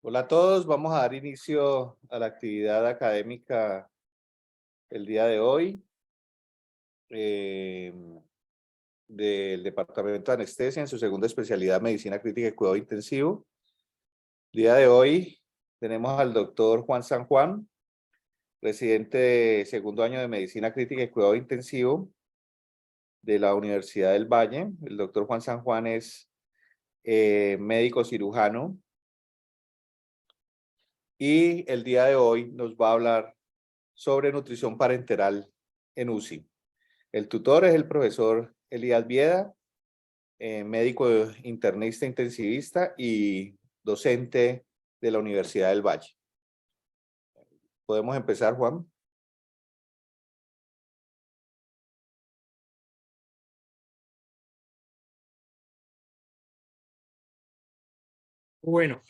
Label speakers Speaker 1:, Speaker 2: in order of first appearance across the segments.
Speaker 1: Hola a todos, vamos a dar inicio a la actividad académica el día de hoy eh, del Departamento de Anestesia en su segunda especialidad Medicina Crítica y Cuidado Intensivo. El día de hoy tenemos al doctor Juan San Juan, residente de segundo año de Medicina Crítica y Cuidado Intensivo de la Universidad del Valle. El doctor Juan San Juan es médico cirujano y el día de hoy nos va a hablar sobre nutrición parenteral en UCI. El tutor es el profesor Elías Vieda, médico internista intensivista y docente de la Universidad del Valle. ¿Podemos empezar, Juan?
Speaker 2: Bueno,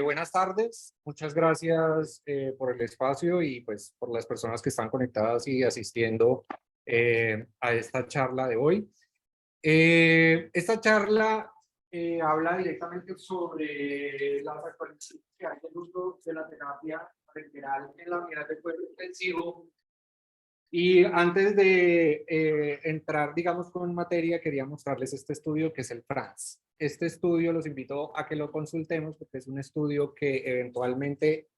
Speaker 2: buenas tardes. Muchas gracias por el espacio y pues por las personas que están conectadas y asistiendo a esta charla de hoy. Esta charla habla directamente sobre las actualizaciones que hay en uso de la terapia parenteral en la unidad de cuidado intensivo. Y antes de entrar, digamos, con materia, quería mostrarles este estudio que es el FRANS. Este estudio los invito a que lo consultemos porque es un estudio que eventualmente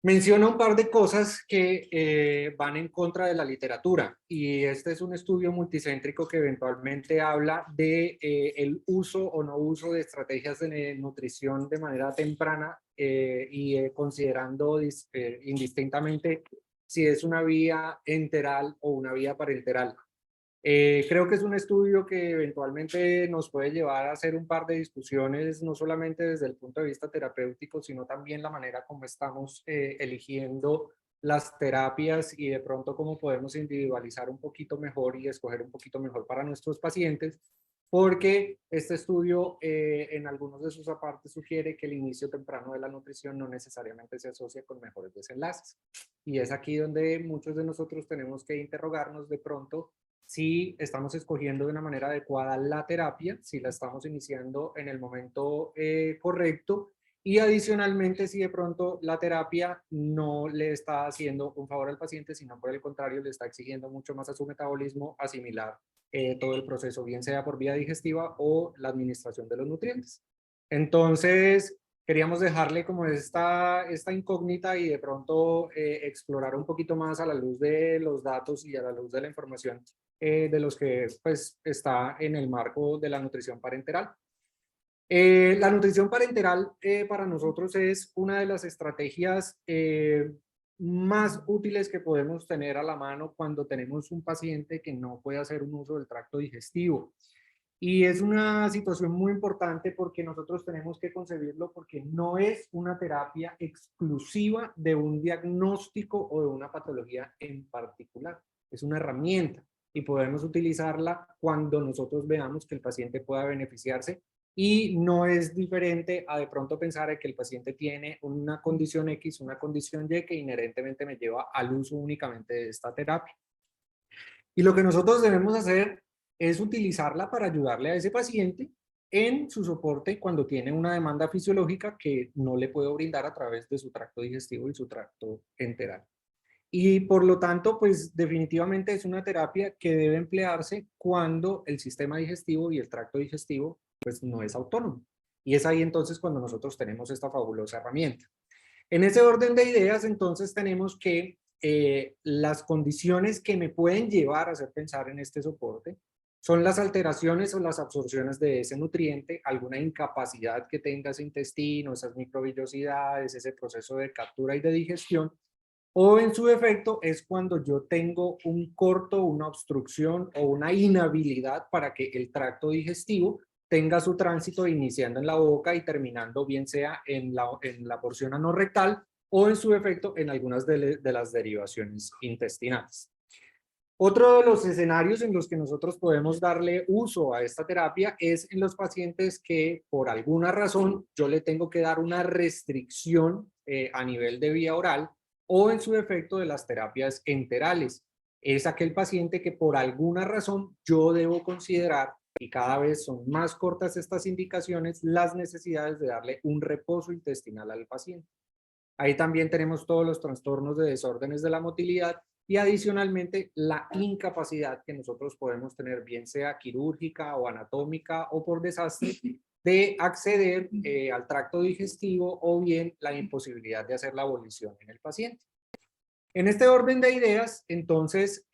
Speaker 2: menciona un par de cosas que van en contra de la literatura. Y este es un estudio multicéntrico que eventualmente habla de el uso o no uso de estrategias de nutrición de manera temprana y considerando indistintamente si es una vía enteral o una vía parenteral. Creo que es un estudio que eventualmente nos puede llevar a hacer un par de discusiones, no solamente desde el punto de vista terapéutico, sino también la manera como estamos eligiendo las terapias y de pronto cómo podemos individualizar un poquito mejor y escoger un poquito mejor para nuestros pacientes, porque este estudio en algunos de sus apartes sugiere que el inicio temprano de la nutrición no necesariamente se asocia con mejores desenlaces. Y es aquí donde muchos de nosotros tenemos que interrogarnos de pronto si estamos escogiendo de una manera adecuada la terapia, si la estamos iniciando en el momento correcto y adicionalmente si de pronto la terapia no le está haciendo un favor al paciente, sino por el contrario le está exigiendo mucho más a su metabolismo asimilar todo el proceso, bien sea por vía digestiva o la administración de los nutrientes. Entonces, queríamos dejarle como esta incógnita y de pronto explorar un poquito más a la luz de los datos y a la luz de la información de los que pues está en el marco de la nutrición parenteral. La nutrición parenteral para nosotros es una de las estrategias más útiles que podemos tener a la mano cuando tenemos un paciente que no puede hacer un uso del tracto digestivo. Y es una situación muy importante porque nosotros tenemos que concebirlo porque no es una terapia exclusiva de un diagnóstico o de una patología en particular. Es una herramienta y podemos utilizarla cuando nosotros veamos que el paciente pueda beneficiarse y no es diferente a de pronto pensar que el paciente tiene una condición X, una condición Y que inherentemente me lleva al uso únicamente de esta terapia. Y lo que nosotros debemos hacer es utilizarla para ayudarle a ese paciente en su soporte cuando tiene una demanda fisiológica que no le puedo brindar a través de su tracto digestivo y su tracto enteral. Y por lo tanto, pues definitivamente es una terapia que debe emplearse cuando el sistema digestivo y el tracto digestivo pues no es autónomo. Y es ahí entonces cuando nosotros tenemos esta fabulosa herramienta. En ese orden de ideas, entonces tenemos que las condiciones que me pueden llevar a hacer pensar en este soporte son las alteraciones o las absorciones de ese nutriente, alguna incapacidad que tenga ese intestino, esas microvillosidades, ese proceso de captura y de digestión, o en su defecto es cuando yo tengo un corto, una obstrucción o una inhabilidad para que el tracto digestivo tenga su tránsito iniciando en la boca y terminando bien sea en la porción anorrectal o en su defecto en algunas de las derivaciones intestinales. Otro de los escenarios en los que nosotros podemos darle uso a esta terapia es en los pacientes que por alguna razón yo le tengo que dar una restricción a nivel de vía oral o en su defecto de las terapias enterales. Es aquel paciente que por alguna razón yo debo considerar y cada vez son más cortas estas indicaciones, las necesidades de darle un reposo intestinal al paciente. Ahí también tenemos todos los trastornos de desórdenes de la motilidad y adicionalmente la incapacidad que nosotros podemos tener, bien sea quirúrgica o anatómica o por desastre, de acceder al tracto digestivo o bien la imposibilidad de hacer la abolición en el paciente. En este orden de ideas, entonces,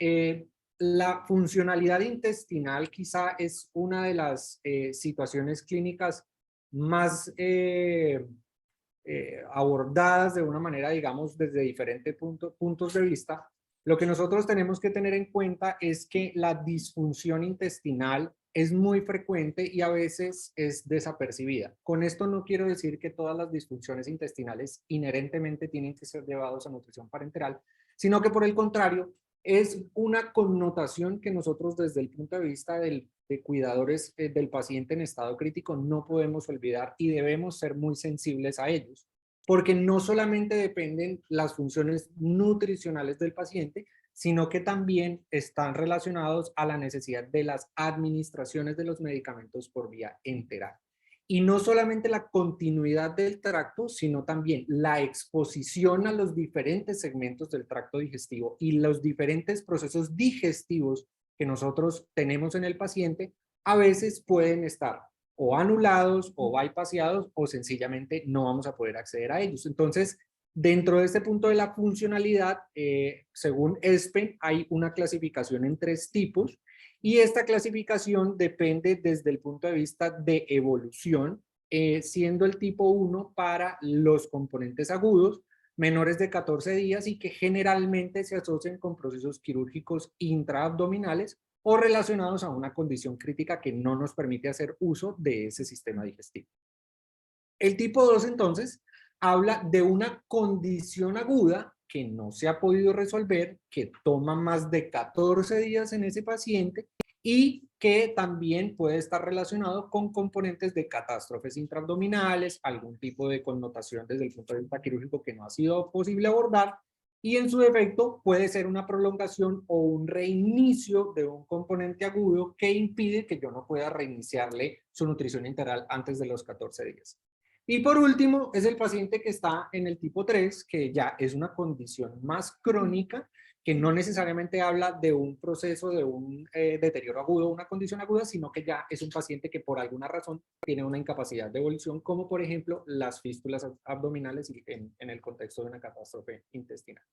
Speaker 2: la funcionalidad intestinal quizá es una de las situaciones clínicas más abordadas de una manera, digamos, desde diferentes puntos de vista. Lo que nosotros tenemos que tener en cuenta es que la disfunción intestinal es muy frecuente y a veces es desapercibida. Con esto no quiero decir que todas las disfunciones intestinales inherentemente tienen que ser llevadas a nutrición parenteral, sino que por el contrario, es una connotación que nosotros desde el punto de vista de cuidadores del paciente en estado crítico no podemos olvidar y debemos ser muy sensibles a ellos, porque no solamente dependen las funciones nutricionales del paciente, sino que también están relacionados a la necesidad de las administraciones de los medicamentos por vía enteral. Y no solamente la continuidad del tracto, sino también la exposición a los diferentes segmentos del tracto digestivo y los diferentes procesos digestivos que nosotros tenemos en el paciente, a veces pueden estar o anulados o bypaseados o sencillamente no vamos a poder acceder a ellos. Entonces, dentro de este punto de la funcionalidad, según ESPEN, hay una clasificación en 3 tipos y esta clasificación depende desde el punto de vista de evolución, siendo el tipo 1 para los componentes agudos menores de 14 días y que generalmente se asocian con procesos quirúrgicos intraabdominales o relacionados a una condición crítica que no nos permite hacer uso de ese sistema digestivo. El tipo 2 entonces habla de una condición aguda que no se ha podido resolver, que toma más de 14 días en ese paciente y que también puede estar relacionado con componentes de catástrofes intraabdominales, algún tipo de connotación desde el punto de vista quirúrgico que no ha sido posible abordar, y en su defecto puede ser una prolongación o un reinicio de un componente agudo que impide que yo no pueda reiniciarle su nutrición integral antes de los 14 días. Y por último, es el paciente que está en el tipo 3, que ya es una condición más crónica, que no necesariamente habla de un proceso de un deterioro agudo o una condición aguda, sino que ya es un paciente que por alguna razón tiene una incapacidad de evolución, como por ejemplo las fístulas abdominales en el contexto de una catástrofe intestinal.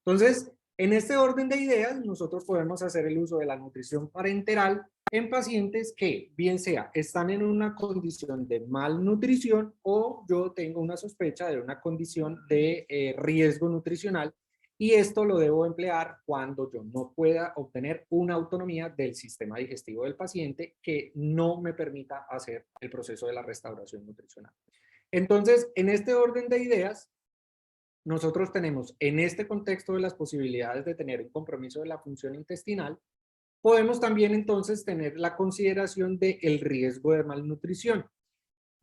Speaker 2: Entonces, en este orden de ideas, nosotros podemos hacer el uso de la nutrición parenteral en pacientes que, bien sea, están en una condición de malnutrición o yo tengo una sospecha de una condición de riesgo nutricional, y esto lo debo emplear cuando yo no pueda obtener una autonomía del sistema digestivo del paciente que no me permita hacer el proceso de la restauración nutricional. Entonces, en este orden de ideas, nosotros tenemos en este contexto de las posibilidades de tener un compromiso de la función intestinal, podemos también entonces tener la consideración del riesgo de malnutrición.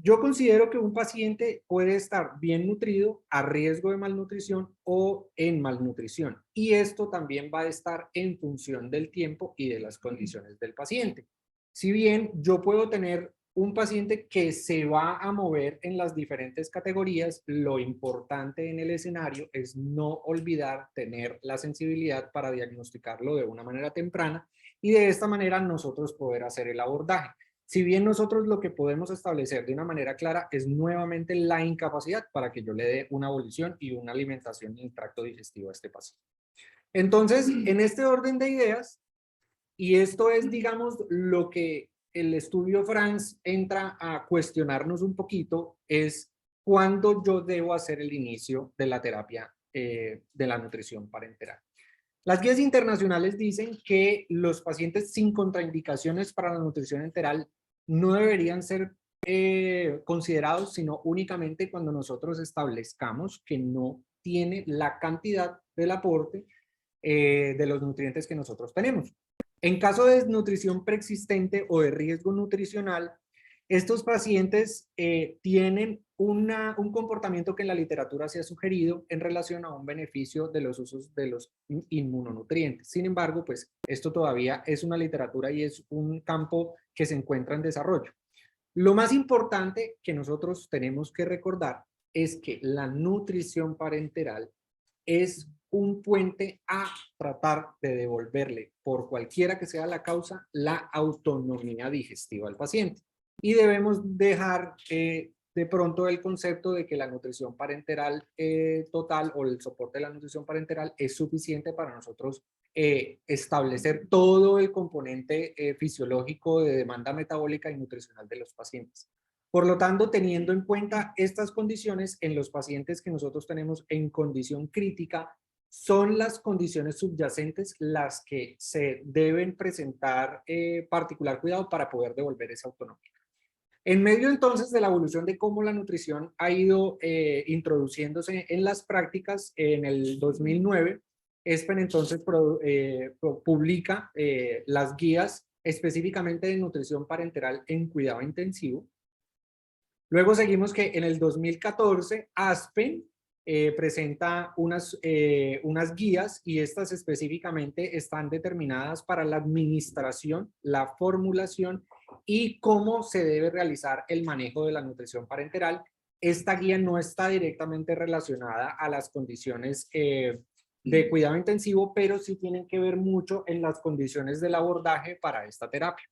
Speaker 2: Yo considero que un paciente puede estar bien nutrido, a riesgo de malnutrición o en malnutrición. Y esto también va a estar en función del tiempo y de las condiciones del paciente. Si bien yo puedo tener un paciente que se va a mover en las diferentes categorías, lo importante en el escenario es no olvidar tener la sensibilidad para diagnosticarlo de una manera temprana y de esta manera nosotros poder hacer el abordaje. Si bien nosotros lo que podemos establecer de una manera clara es nuevamente la incapacidad para que yo le dé una abolición y una alimentación en el tracto digestivo a este paciente. Entonces, en este orden de ideas, y esto es, digamos, lo que el estudio France entra a cuestionarnos un poquito, es cuándo yo debo hacer el inicio de la terapia de la nutrición parenteral. Las guías internacionales dicen que los pacientes sin contraindicaciones para la nutrición enteral no deberían ser considerados, sino únicamente cuando nosotros establezcamos que no tiene la cantidad del aporte de los nutrientes que nosotros tenemos. En caso de desnutrición preexistente o de riesgo nutricional, estos pacientes tienen un comportamiento que en la literatura se ha sugerido en relación a un beneficio de los usos de los inmunonutrientes. Sin embargo, pues esto todavía es una literatura y es un campo que se encuentra en desarrollo. Lo más importante que nosotros tenemos que recordar es que la nutrición parenteral es un puente a tratar de devolverle, por cualquiera que sea la causa, la autonomía digestiva al paciente. Y debemos dejar de pronto el concepto de que la nutrición parenteral total o el soporte de la nutrición parenteral es suficiente para nosotros establecer todo el componente fisiológico de demanda metabólica y nutricional de los pacientes. Por lo tanto, teniendo en cuenta estas condiciones en los pacientes que nosotros tenemos en condición crítica, son las condiciones subyacentes las que se deben presentar particular cuidado para poder devolver esa autonomía. En medio entonces de la evolución de cómo la nutrición ha ido introduciéndose en las prácticas, en el 2009, ESPEN entonces publica las guías específicamente de nutrición parenteral en cuidado intensivo. Luego seguimos que en el 2014 ASPEN presenta unas guías y estas específicamente están determinadas para la administración, la formulación y cómo se debe realizar el manejo de la nutrición parenteral. Esta guía no está directamente relacionada a las condiciones de cuidado intensivo, pero sí tienen que ver mucho en las condiciones del abordaje para esta terapia.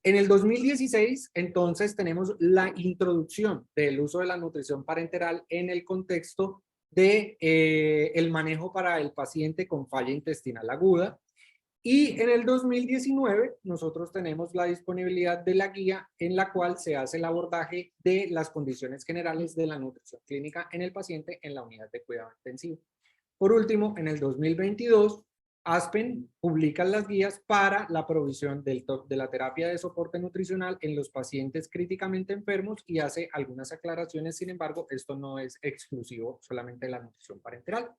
Speaker 2: En el 2016, entonces, tenemos la introducción del uso de la nutrición parenteral en el contexto de el manejo para el paciente con falla intestinal aguda. Y en el 2019, nosotros tenemos la disponibilidad de la guía en la cual se hace el abordaje de las condiciones generales de la nutrición clínica en el paciente en la unidad de cuidado intensivo. Por último, en el 2022, ASPEN publica las guías para la provisión de la terapia de soporte nutricional en los pacientes críticamente enfermos y hace algunas aclaraciones. Sin embargo, esto no es exclusivo solamente de la nutrición parenteral.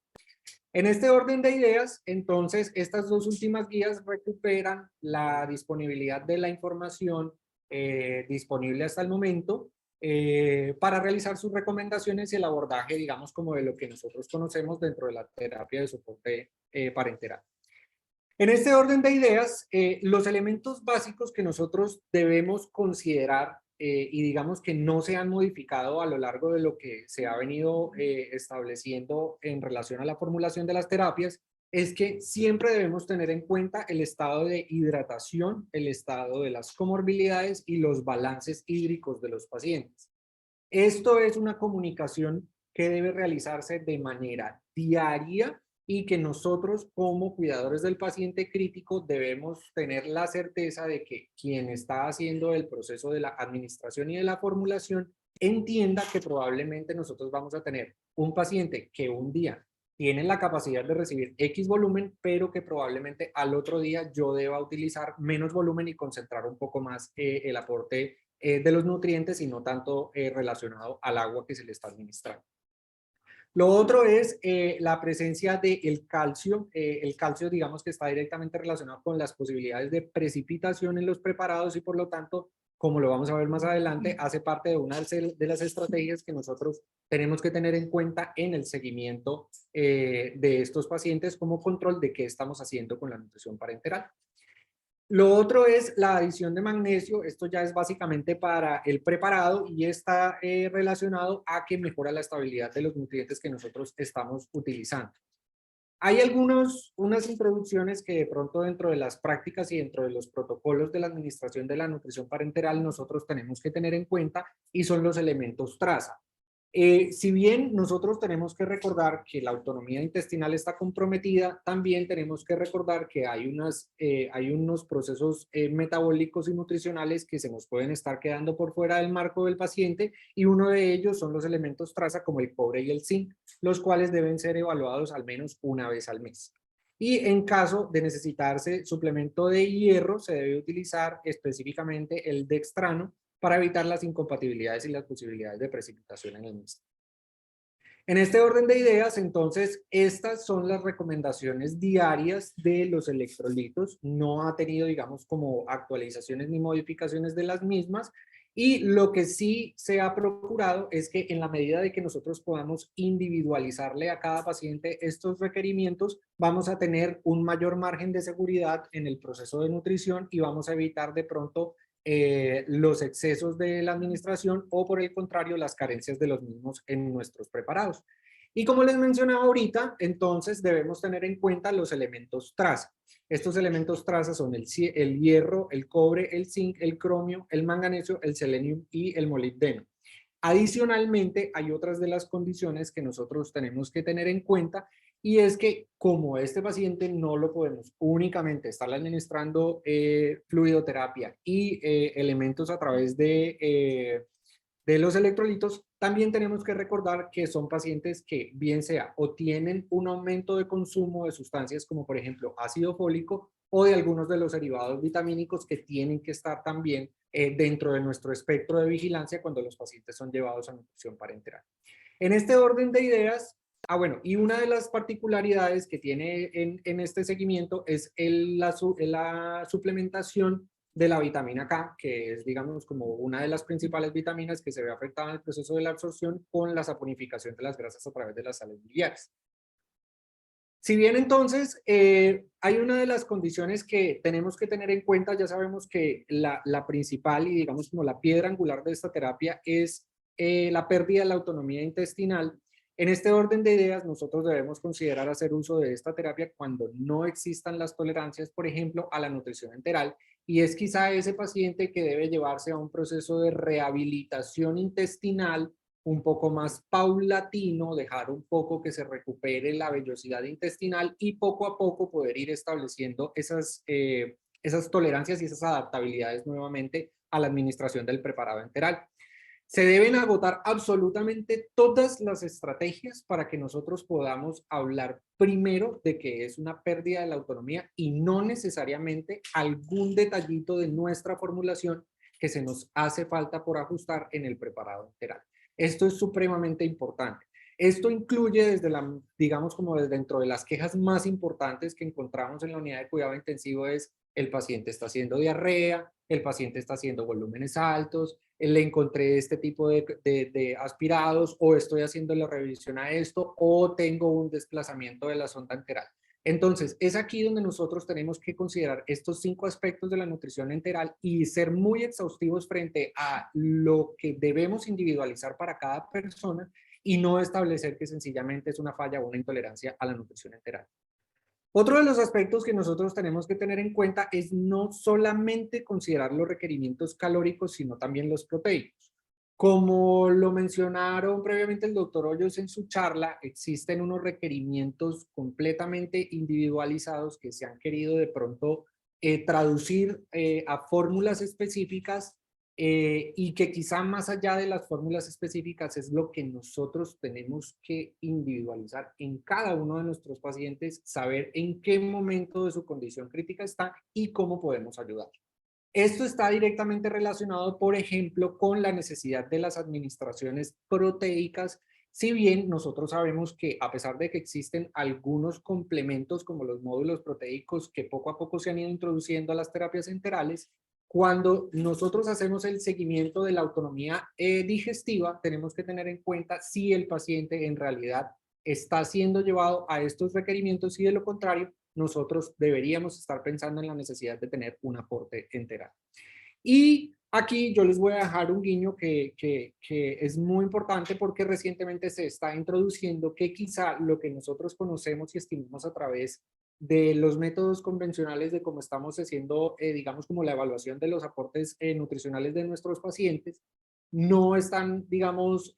Speaker 2: En este orden de ideas, entonces, estas dos últimas guías recuperan la disponibilidad de la información disponible hasta el momento para realizar sus recomendaciones y el abordaje, digamos, como de lo que nosotros conocemos dentro de la terapia de soporte parenteral. En este orden de ideas, los elementos básicos que nosotros debemos considerar y digamos que no se han modificado a lo largo de lo que se ha venido estableciendo en relación a la formulación de las terapias, es que siempre debemos tener en cuenta el estado de hidratación, el estado de las comorbilidades y los balances hídricos de los pacientes. Esto es una comunicación que debe realizarse de manera diaria y que nosotros como cuidadores del paciente crítico debemos tener la certeza de que quien está haciendo el proceso de la administración y de la formulación entienda que probablemente nosotros vamos a tener un paciente que un día tiene la capacidad de recibir X volumen, pero que probablemente al otro día yo deba utilizar menos volumen y concentrar un poco más el aporte de los nutrientes y no tanto relacionado al agua que se le está administrando. Lo otro es la presencia del calcio. El calcio, digamos que está directamente relacionado con las posibilidades de precipitación en los preparados y por lo tanto, como lo vamos a ver más adelante, hace parte de una de las estrategias que nosotros tenemos que tener en cuenta en el seguimiento de estos pacientes como control de qué estamos haciendo con la nutrición parenteral. Lo otro es la adición de magnesio. Esto ya es básicamente para el preparado y está relacionado a que mejora la estabilidad de los nutrientes que nosotros estamos utilizando. Hay unas introducciones que de pronto dentro de las prácticas y dentro de los protocolos de la administración de la nutrición parenteral nosotros tenemos que tener en cuenta y son los elementos traza. Si bien nosotros tenemos que recordar que la autonomía intestinal está comprometida, también tenemos que recordar que hay unos procesos metabólicos y nutricionales que se nos pueden estar quedando por fuera del marco del paciente y uno de ellos son los elementos traza como el cobre y el zinc, los cuales deben ser evaluados al menos una vez al mes. Y en caso de necesitarse suplemento de hierro, se debe utilizar específicamente el dextrano para evitar las incompatibilidades y las posibilidades de precipitación en el mismo. En este orden de ideas, entonces, estas son las recomendaciones diarias de los electrolitos. No ha tenido, digamos, como actualizaciones ni modificaciones de las mismas. Y lo que sí se ha procurado es que en la medida de que nosotros podamos individualizarle a cada paciente estos requerimientos, vamos a tener un mayor margen de seguridad en el proceso de nutrición y vamos a evitar de pronto los excesos de la administración o por el contrario las carencias de los mismos en nuestros preparados. Y como les mencionaba ahorita, entonces debemos tener en cuenta los elementos traza. Estos elementos traza son el hierro, el cobre, el zinc, el cromio, el manganeso, el selenio y el molibdeno. Adicionalmente, hay otras de las condiciones que nosotros tenemos que tener en cuenta y es que como este paciente no lo podemos únicamente estar administrando fluidoterapia y elementos a través de los electrolitos, también tenemos que recordar que son pacientes que bien sea o tienen un aumento de consumo de sustancias como por ejemplo ácido fólico o de algunos de los derivados vitamínicos que tienen que estar también dentro de nuestro espectro de vigilancia cuando los pacientes son llevados a nutrición parenteral. En este orden de ideas, bueno, y una de las particularidades que tiene en este seguimiento es la suplementación de la vitamina K, que es, digamos, como una de las principales vitaminas que se ve afectada en el proceso de la absorción con la saponificación de las grasas a través de las sales biliares. Si bien entonces hay una de las condiciones que tenemos que tener en cuenta, ya sabemos que la principal y digamos como la piedra angular de esta terapia es la pérdida de la autonomía intestinal. En este orden de ideas, nosotros debemos considerar hacer uso de esta terapia cuando no existan las tolerancias, por ejemplo, a la nutrición enteral, y es quizá ese paciente que debe llevarse a un proceso de rehabilitación intestinal un poco más paulatino, dejar un poco que se recupere la vellosidad intestinal y poco a poco poder ir estableciendo esas tolerancias y esas adaptabilidades nuevamente a la administración del preparado enteral. Se deben agotar absolutamente todas las estrategias para que nosotros podamos hablar primero de que es una pérdida de la autonomía y no necesariamente algún detallito de nuestra formulación que se nos hace falta por ajustar en el preparado enteral. Esto es supremamente importante. Esto incluye desde digamos como desde dentro de las quejas más importantes que encontramos en la unidad de cuidado intensivo es el paciente está haciendo diarrea, el paciente está haciendo volúmenes altos, le encontré este tipo de aspirados o estoy haciendo la revisión a esto o tengo un desplazamiento de la sonda enteral. Entonces, es aquí donde nosotros tenemos que considerar estos 5 aspectos de la nutrición enteral y ser muy exhaustivos frente a lo que debemos individualizar para cada persona y no establecer que sencillamente es una falla o una intolerancia a la nutrición enteral. Otro de los aspectos que nosotros tenemos que tener en cuenta es no solamente considerar los requerimientos calóricos, sino también los proteicos. Como lo mencionaron previamente el doctor Hoyos en su charla, existen unos requerimientos completamente individualizados que se han querido de pronto traducir a fórmulas específicas y que quizá más allá de las fórmulas específicas es lo que nosotros tenemos que individualizar en cada uno de nuestros pacientes, saber en qué momento de su condición crítica está y cómo podemos ayudar. Esto está directamente relacionado, por ejemplo, con la necesidad de las administraciones proteicas, si bien nosotros sabemos que a pesar de que existen algunos complementos como los módulos proteicos que poco a poco se han ido introduciendo a las terapias enterales, cuando nosotros hacemos el seguimiento de la autonomía digestiva, tenemos que tener en cuenta si el paciente en realidad está siendo llevado a estos requerimientos y de lo contrario, nosotros deberíamos estar pensando en la necesidad de tener un aporte enteral. Y aquí yo les voy a dejar un guiño que es muy importante porque recientemente se está introduciendo que quizá lo que nosotros conocemos y estimamos a través de los métodos convencionales de cómo estamos haciendo, digamos, como la evaluación de los aportes nutricionales de nuestros pacientes, no están, digamos,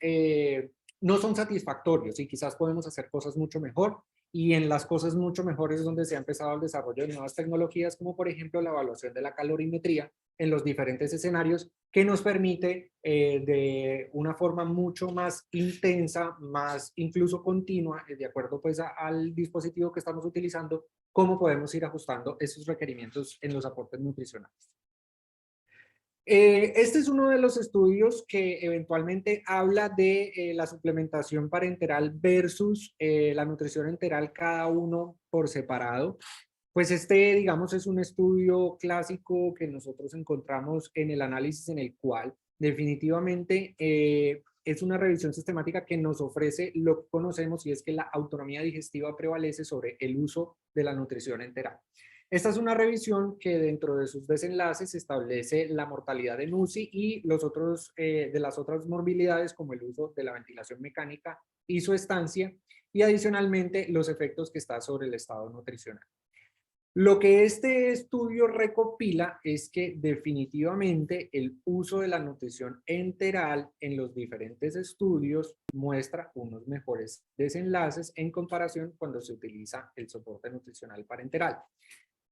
Speaker 2: no son satisfactorios y quizás podemos hacer cosas mucho mejor. Y en las cosas mucho mejores es donde se ha empezado el desarrollo de nuevas tecnologías, como por ejemplo la evaluación de la calorimetría en los diferentes escenarios, que nos permite de una forma mucho más intensa, más incluso continua, de acuerdo pues al dispositivo que estamos utilizando, cómo podemos ir ajustando esos requerimientos en los aportes nutricionales. Este es uno de los estudios que eventualmente habla de la suplementación parenteral versus la nutrición enteral, cada uno por separado. Pues este, digamos, es un estudio clásico que nosotros encontramos en el análisis en el cual definitivamente es una revisión sistemática que nos ofrece lo que conocemos, y es que la autonomía digestiva prevalece sobre el uso de la nutrición enteral. Esta es una revisión que dentro de sus desenlaces establece la mortalidad en UCI y los otros, de las otras morbilidades, como el uso de la ventilación mecánica y su estancia, y adicionalmente los efectos que está sobre el estado nutricional. Lo que este estudio recopila es que definitivamente el uso de la nutrición enteral en los diferentes estudios muestra unos mejores desenlaces en comparación cuando se utiliza el soporte nutricional parenteral.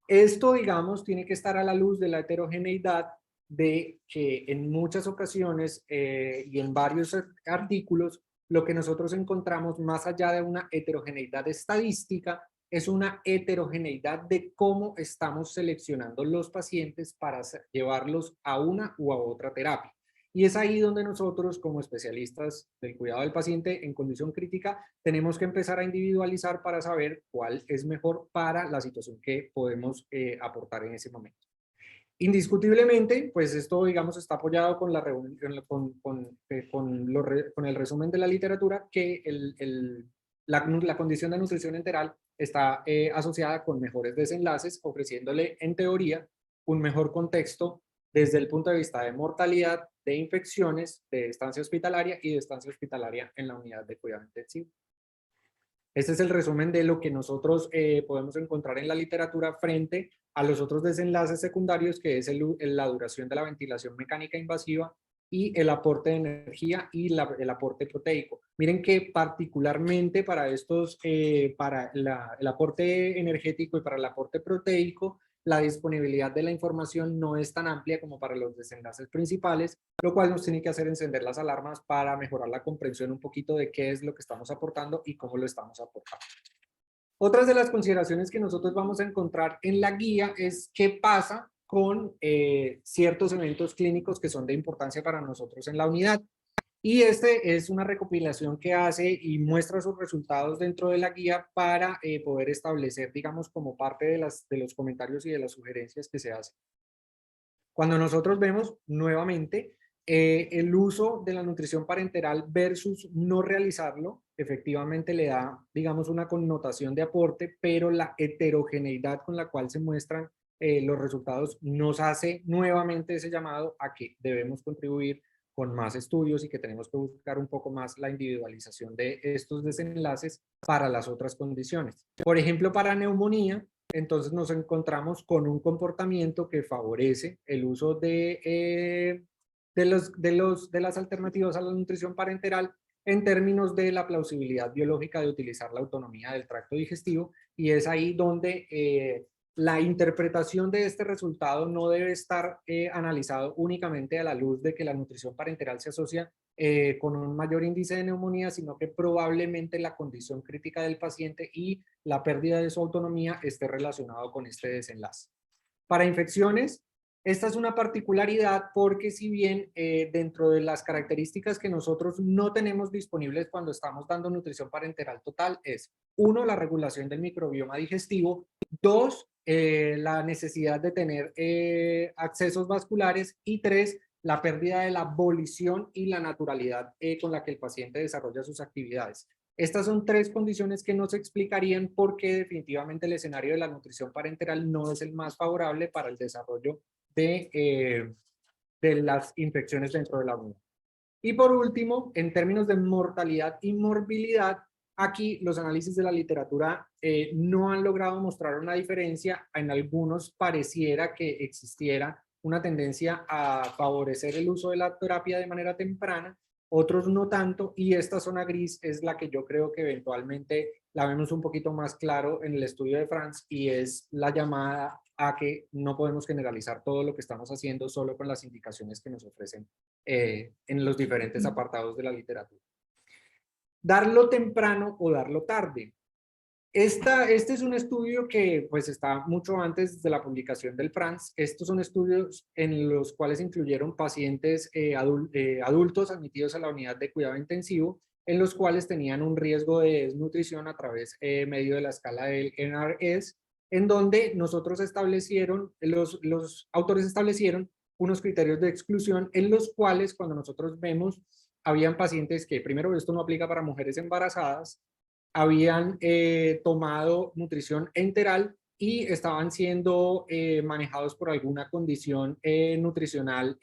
Speaker 2: Esto, digamos, tiene que estar a la luz de la heterogeneidad de que en muchas ocasiones y en varios artículos, lo que nosotros encontramos más allá de una heterogeneidad estadística es una heterogeneidad de cómo estamos seleccionando los pacientes para llevarlos a una u a otra terapia. Y es ahí donde nosotros, como especialistas del cuidado del paciente en condición crítica, tenemos que empezar a individualizar para saber cuál es mejor para la situación que podemos aportar en ese momento. Indiscutiblemente, pues esto, digamos, está apoyado con, con el resumen de la literatura, que la condición de nutrición enteral está asociada con mejores desenlaces, ofreciéndole, en teoría, un mejor contexto desde el punto de vista de mortalidad, de infecciones, de estancia hospitalaria y de estancia hospitalaria en la unidad de cuidado intensivo. Este es el resumen de lo que nosotros podemos encontrar en la literatura frente a los otros desenlaces secundarios, que es la duración de la ventilación mecánica invasiva y el aporte de energía y el aporte proteico. Miren que particularmente para estos, para el aporte energético y para el aporte proteico, la disponibilidad de la información no es tan amplia como para los desenlaces principales, lo cual nos tiene que hacer encender las alarmas para mejorar la comprensión un poquito de qué es lo que estamos aportando y cómo lo estamos aportando. Otras de las consideraciones que nosotros vamos a encontrar en la guía es qué pasa con ciertos eventos clínicos que son de importancia para nosotros en la unidad. Y este es una recopilación que hace y muestra sus resultados dentro de la guía para poder establecer, digamos, como parte de los comentarios y de las sugerencias que se hacen. Cuando nosotros vemos nuevamente el uso de la nutrición parenteral versus no realizarlo, efectivamente le da, digamos, una connotación de aporte, pero la heterogeneidad con la cual se muestran los resultados nos hace nuevamente ese llamado a que debemos contribuir con más estudios y que tenemos que buscar un poco más la individualización de estos desenlaces para las otras condiciones. Por ejemplo, para neumonía, entonces nos encontramos con un comportamiento que favorece el uso de las alternativas a la nutrición parenteral en términos de la plausibilidad biológica de utilizar la autonomía del tracto digestivo, y es ahí donde la interpretación de este resultado no debe estar analizado únicamente a la luz de que la nutrición parenteral se asocia con un mayor índice de neumonía, sino que probablemente la condición crítica del paciente y la pérdida de su autonomía esté relacionado con este desenlace. Para infecciones, esta es una particularidad porque si bien dentro de las características que nosotros no tenemos disponibles cuando estamos dando nutrición parenteral total es, 1, la regulación del microbioma digestivo, 2, la necesidad de tener accesos vasculares, y 3, la pérdida de la volición y la naturalidad con la que el paciente desarrolla sus actividades. Estas son 3 condiciones que nos explicarían por qué definitivamente el escenario de la nutrición parenteral no es el más favorable para el desarrollo de las infecciones dentro de la unidad. Y por último, en términos de mortalidad y morbilidad, aquí los análisis de la literatura no han logrado mostrar una diferencia. En algunos pareciera que existiera una tendencia a favorecer el uso de la terapia de manera temprana, otros no tanto, y esta zona gris es la que yo creo que eventualmente la vemos un poquito más claro en el estudio de Franz, y es la llamada a que no podemos generalizar todo lo que estamos haciendo solo con las indicaciones que nos ofrecen en los diferentes apartados de la literatura. Darlo temprano o darlo tarde. Este es un estudio que pues está mucho antes de la publicación del Franz. Estos son estudios en los cuales incluyeron pacientes adultos admitidos a la unidad de cuidado intensivo, en los cuales tenían un riesgo de desnutrición a través medio de la escala del NRS, en donde nosotros los autores establecieron unos criterios de exclusión en los cuales cuando nosotros vemos, habían pacientes que, primero, esto no aplica para mujeres embarazadas, habían tomado nutrición enteral y estaban siendo manejados por alguna condición nutricional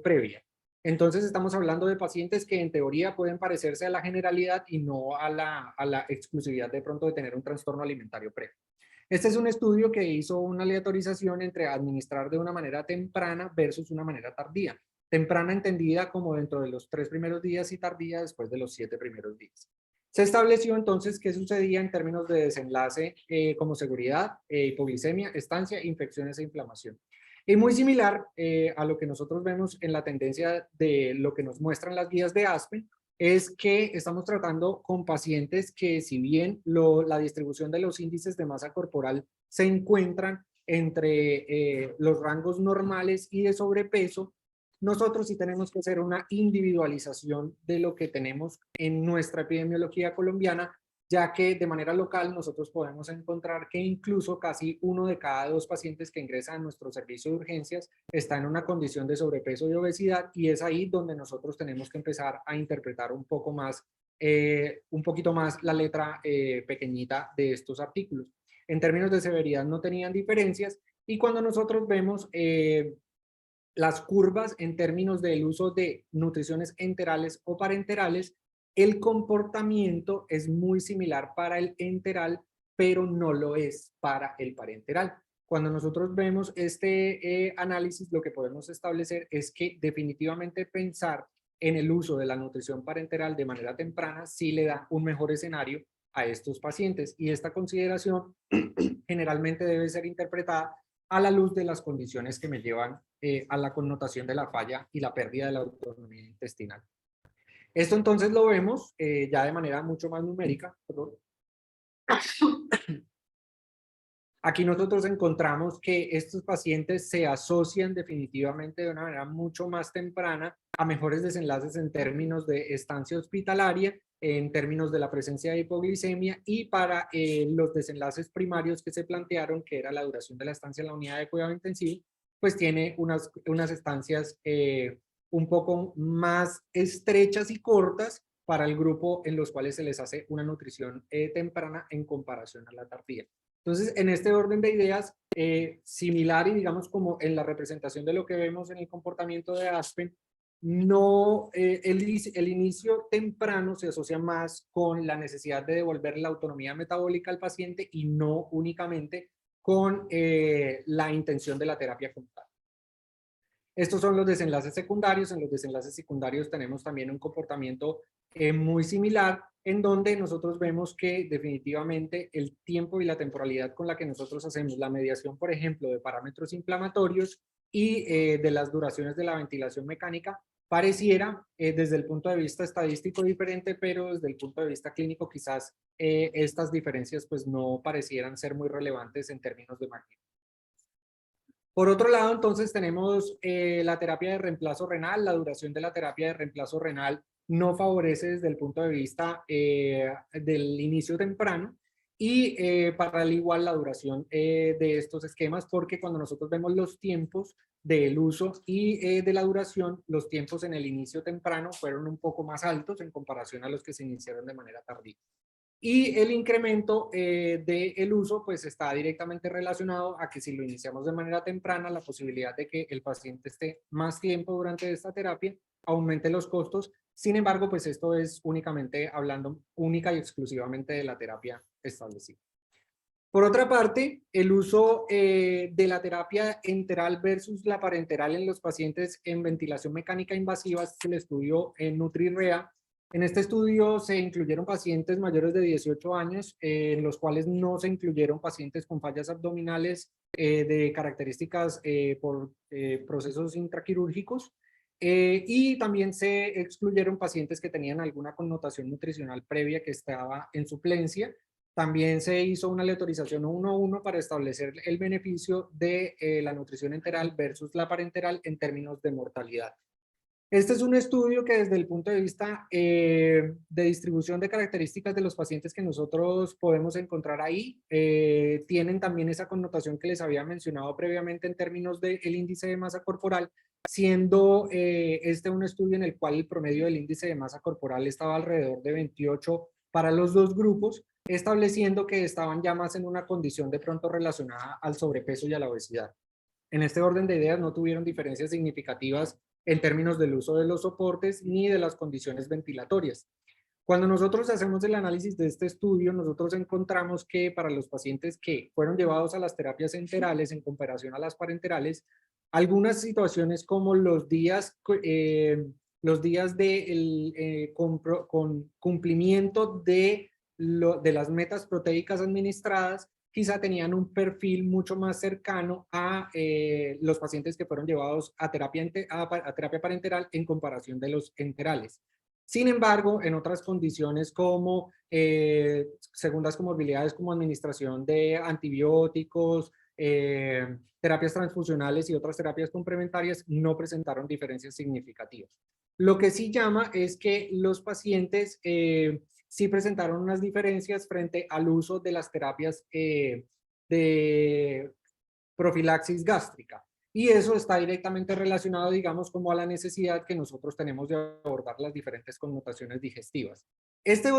Speaker 2: previa. Entonces estamos hablando de pacientes que en teoría pueden parecerse a la generalidad y no a la exclusividad de pronto de tener un trastorno alimentario previo. Este es un estudio que hizo una aleatorización entre administrar de una manera temprana versus una manera tardía. Temprana entendida como dentro de los 3 primeros días y tardía después de los 7 primeros días. Se estableció entonces qué sucedía en términos de desenlace como seguridad, hipoglicemia, estancia, infecciones e inflamación. Y muy similar a lo que nosotros vemos en la tendencia de lo que nos muestran las guías de Aspen, es que estamos tratando con pacientes que si bien la distribución de los índices de masa corporal se encuentran entre los rangos normales y de sobrepeso, nosotros sí tenemos que hacer una individualización de lo que tenemos en nuestra epidemiología colombiana, ya que de manera local nosotros podemos encontrar que incluso casi 1 de cada 2 pacientes que ingresan a nuestro servicio de urgencias está en una condición de sobrepeso y obesidad, y es ahí donde nosotros tenemos que empezar a interpretar un poquito más la letra pequeñita de estos artículos. En términos de severidad no tenían diferencias, y cuando nosotros vemos las curvas en términos del uso de nutriciones enterales o parenterales, el comportamiento es muy similar para el enteral, pero no lo es para el parenteral. Cuando nosotros vemos este análisis, lo que podemos establecer es que definitivamente pensar en el uso de la nutrición parenteral de manera temprana sí le da un mejor escenario a estos pacientes, y esta consideración generalmente debe ser interpretada a la luz de las condiciones que me llevan a la connotación de la falla y la pérdida de la autonomía intestinal. Esto entonces lo vemos ya de manera mucho más numérica. Perdón. Aquí nosotros encontramos que estos pacientes se asocian definitivamente de una manera mucho más temprana a mejores desenlaces en términos de estancia hospitalaria, en términos de la presencia de hipoglicemia, y para los desenlaces primarios que se plantearon, que era la duración de la estancia en la unidad de cuidado intensivo, pues tiene unas estancias un poco más estrechas y cortas para el grupo en los cuales se les hace una nutrición temprana en comparación a la tardía. Entonces, en este orden de ideas, similar y digamos como en la representación de lo que vemos en el comportamiento de Aspen, no, el inicio temprano se asocia más con la necesidad de devolver la autonomía metabólica al paciente y no únicamente con la intención de la terapia como tal. Estos son los desenlaces secundarios. En los desenlaces secundarios tenemos también un comportamiento muy similar, en donde nosotros vemos que definitivamente el tiempo y la temporalidad con la que nosotros hacemos la mediación, por ejemplo, de parámetros inflamatorios y de las duraciones de la ventilación mecánica, pareciera desde el punto de vista estadístico diferente, pero desde el punto de vista clínico quizás estas diferencias pues no parecieran ser muy relevantes en términos de magnitud. Por otro lado, entonces tenemos la terapia de reemplazo renal. La duración de la terapia de reemplazo renal no favorece desde el punto de vista del inicio temprano, y para al igual la duración de estos esquemas, porque cuando nosotros vemos los tiempos del uso y de la duración, los tiempos en el inicio temprano fueron un poco más altos en comparación a los que se iniciaron de manera tardía. Y el incremento del uso pues está directamente relacionado a que si lo iniciamos de manera temprana, la posibilidad de que el paciente esté más tiempo durante esta terapia aumente los costos. Sin embargo, pues esto es únicamente hablando única y exclusivamente de la terapia establecida. Por otra parte, el uso de la terapia enteral versus la parenteral en los pacientes en ventilación mecánica invasiva es el estudio en NutriRea. En este estudio se incluyeron pacientes mayores de 18 años, en los cuales no se incluyeron pacientes con fallas abdominales de características por procesos intraquirúrgicos, y también se excluyeron pacientes que tenían alguna connotación nutricional previa que estaba en suplencia. También se hizo una aleatorización 1:1 para establecer el beneficio de la nutrición enteral versus la parenteral en términos de mortalidad. Este es un estudio que desde el punto de vista de distribución de características de los pacientes que nosotros podemos encontrar ahí, tienen también esa connotación que les había mencionado previamente en términos del índice de masa corporal, siendo este un estudio en el cual el promedio del índice de masa corporal estaba alrededor de 28 para los dos grupos, estableciendo que estaban ya más en una condición de pronto relacionada al sobrepeso y a la obesidad. En este orden de ideas no tuvieron diferencias significativas en términos del uso de los soportes ni de las condiciones ventilatorias. Cuando nosotros hacemos el análisis de este estudio, nosotros encontramos que para los pacientes que fueron llevados a las terapias enterales en comparación a las parenterales, algunas situaciones como los días de con cumplimiento de las metas proteicas administradas, quizá tenían un perfil mucho más cercano a los pacientes que fueron llevados a terapia parenteral en comparación de los enterales. Sin embargo, en otras condiciones como segundas comorbilidades como administración de antibióticos, terapias transfusionales y otras terapias complementarias no presentaron diferencias significativas. Lo que sí llama es que los pacientes sí presentaron unas diferencias frente al uso de las terapias de profilaxis gástrica. Y eso está directamente relacionado, digamos, como a la necesidad que nosotros tenemos de abordar las diferentes connotaciones digestivas. Este